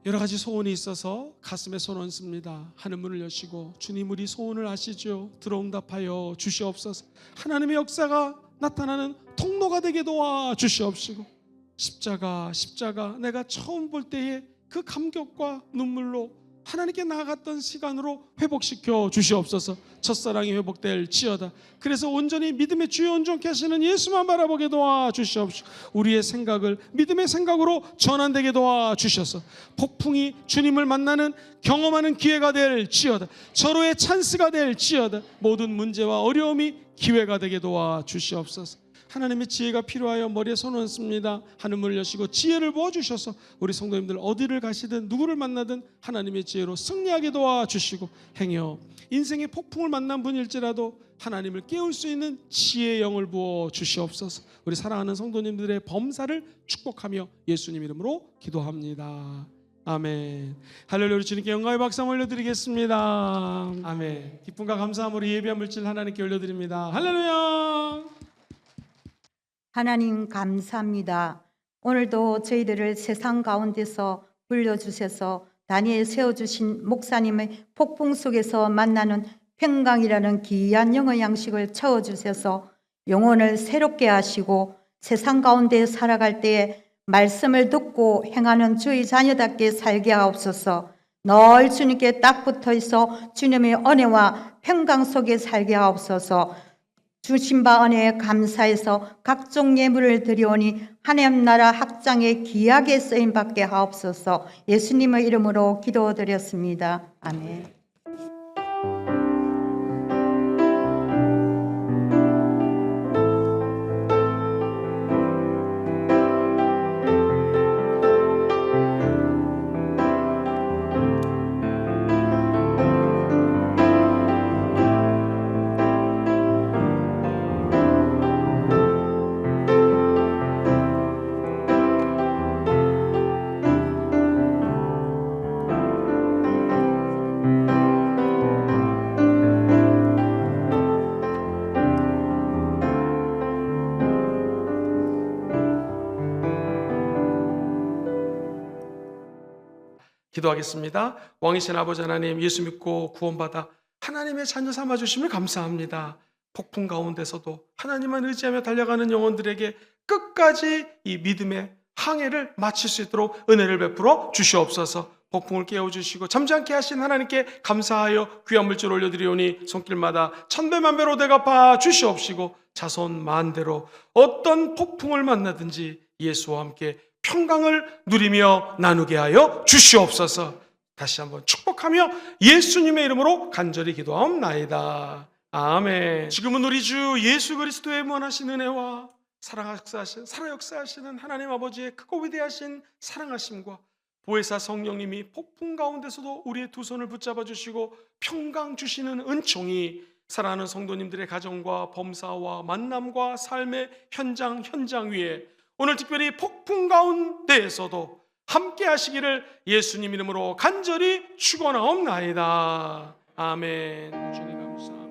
여러 가지 소원이 있어서 가슴에 손 얹습니다. 하는 문을 여시고 주님 우리 소원을 아시죠? 들어응답하여 주시옵소서. 하나님의 역사가 나타나는 통로가 되게 도와주시옵시고 십자가 내가 처음 볼 때의 그 감격과 눈물로 하나님께 나아갔던 시간으로 회복시켜 주시옵소서. 첫사랑이 회복될 지어다. 그래서 온전히 믿음의 주여 온전케 하시는 예수만 바라보게 도와주시옵시고 우리의 생각을 믿음의 생각으로 전환되게 도와주셔서 폭풍이 주님을 만나는 경험하는 기회가 될 지어다. 서로의 찬스가 될 지어다. 모든 문제와 어려움이 기회가 되게 도와주시옵소서. 하나님의 지혜가 필요하여 머리에 손을 얹습니다 하는 문을 여시고 지혜를 부어주셔서 우리 성도님들 어디를 가시든 누구를 만나든 하나님의 지혜로 승리하게 도와주시고 행여 인생의 폭풍을 만난 분일지라도 하나님을 깨울 수 있는 지혜의 영을 부어주시옵소서. 우리 사랑하는 성도님들의 범사를 축복하며 예수님 이름으로 기도합니다. 아멘. 할렐루야. 우리 주님께 영광의 박수 올려드리겠습니다. 아멘. 기쁨과 감사함으로 예비한 물질 하나님께 올려드립니다. 할렐루야. 하나님 감사합니다. 오늘도 저희들을 세상 가운데서 불러주셔서 다니엘 세워주신 목사님의 폭풍 속에서 만나는 평강이라는 귀한 영의 양식을 채워주셔서 영혼을 새롭게 하시고 세상 가운데 살아갈 때에 말씀을 듣고 행하는 주의 자녀답게 살게 하옵소서. 늘 주님께 딱 붙어 있어 주님의 은혜와 평강 속에 살게 하옵소서. 주신 바 은혜에 감사해서 각종 예물을 드리오니 하나님 나라 확장에 귀하게 쓰임 받게 하옵소서. 예수님의 이름으로 기도드렸습니다. 아멘. 기도하겠습니다. 왕이신 아버지 하나님, 예수 믿고 구원받아 하나님의 자녀 삼아주심을 감사합니다. 폭풍 가운데서도 하나님만 의지하며 달려가는 영혼들에게 끝까지 이 믿음의 항해를 마칠 수 있도록 은혜를 베풀어 주시옵소서. 폭풍을 깨워주시고 잠잠케 하신 하나님께 감사하여 귀한 물질 올려드리오니 손길마다 천배만배로 대갚아 주시옵시고 자손 만대로 어떤 폭풍을 만나든지 예수와 함께 평강을 누리며 나누게 하여 주시옵소서. 다시 한번 축복하며 예수님의 이름으로 간절히 기도하옵나이다. 아멘. 지금은 우리 주 예수 그리스도의 무한하신 은혜와 살아 역사하시는 하나님 아버지의 크고 위대하신 사랑하심과 보혜사 성령님이 폭풍 가운데서도 우리의 두 손을 붙잡아 주시고 평강 주시는 은총이 사랑하는 성도님들의 가정과 범사와 만남과 삶의 현장 위에 오늘 특별히 폭풍 가운데에서도 함께 하시기를 예수님 이름으로 간절히 축원하옵나이다. 아멘. 주님 감사합니다.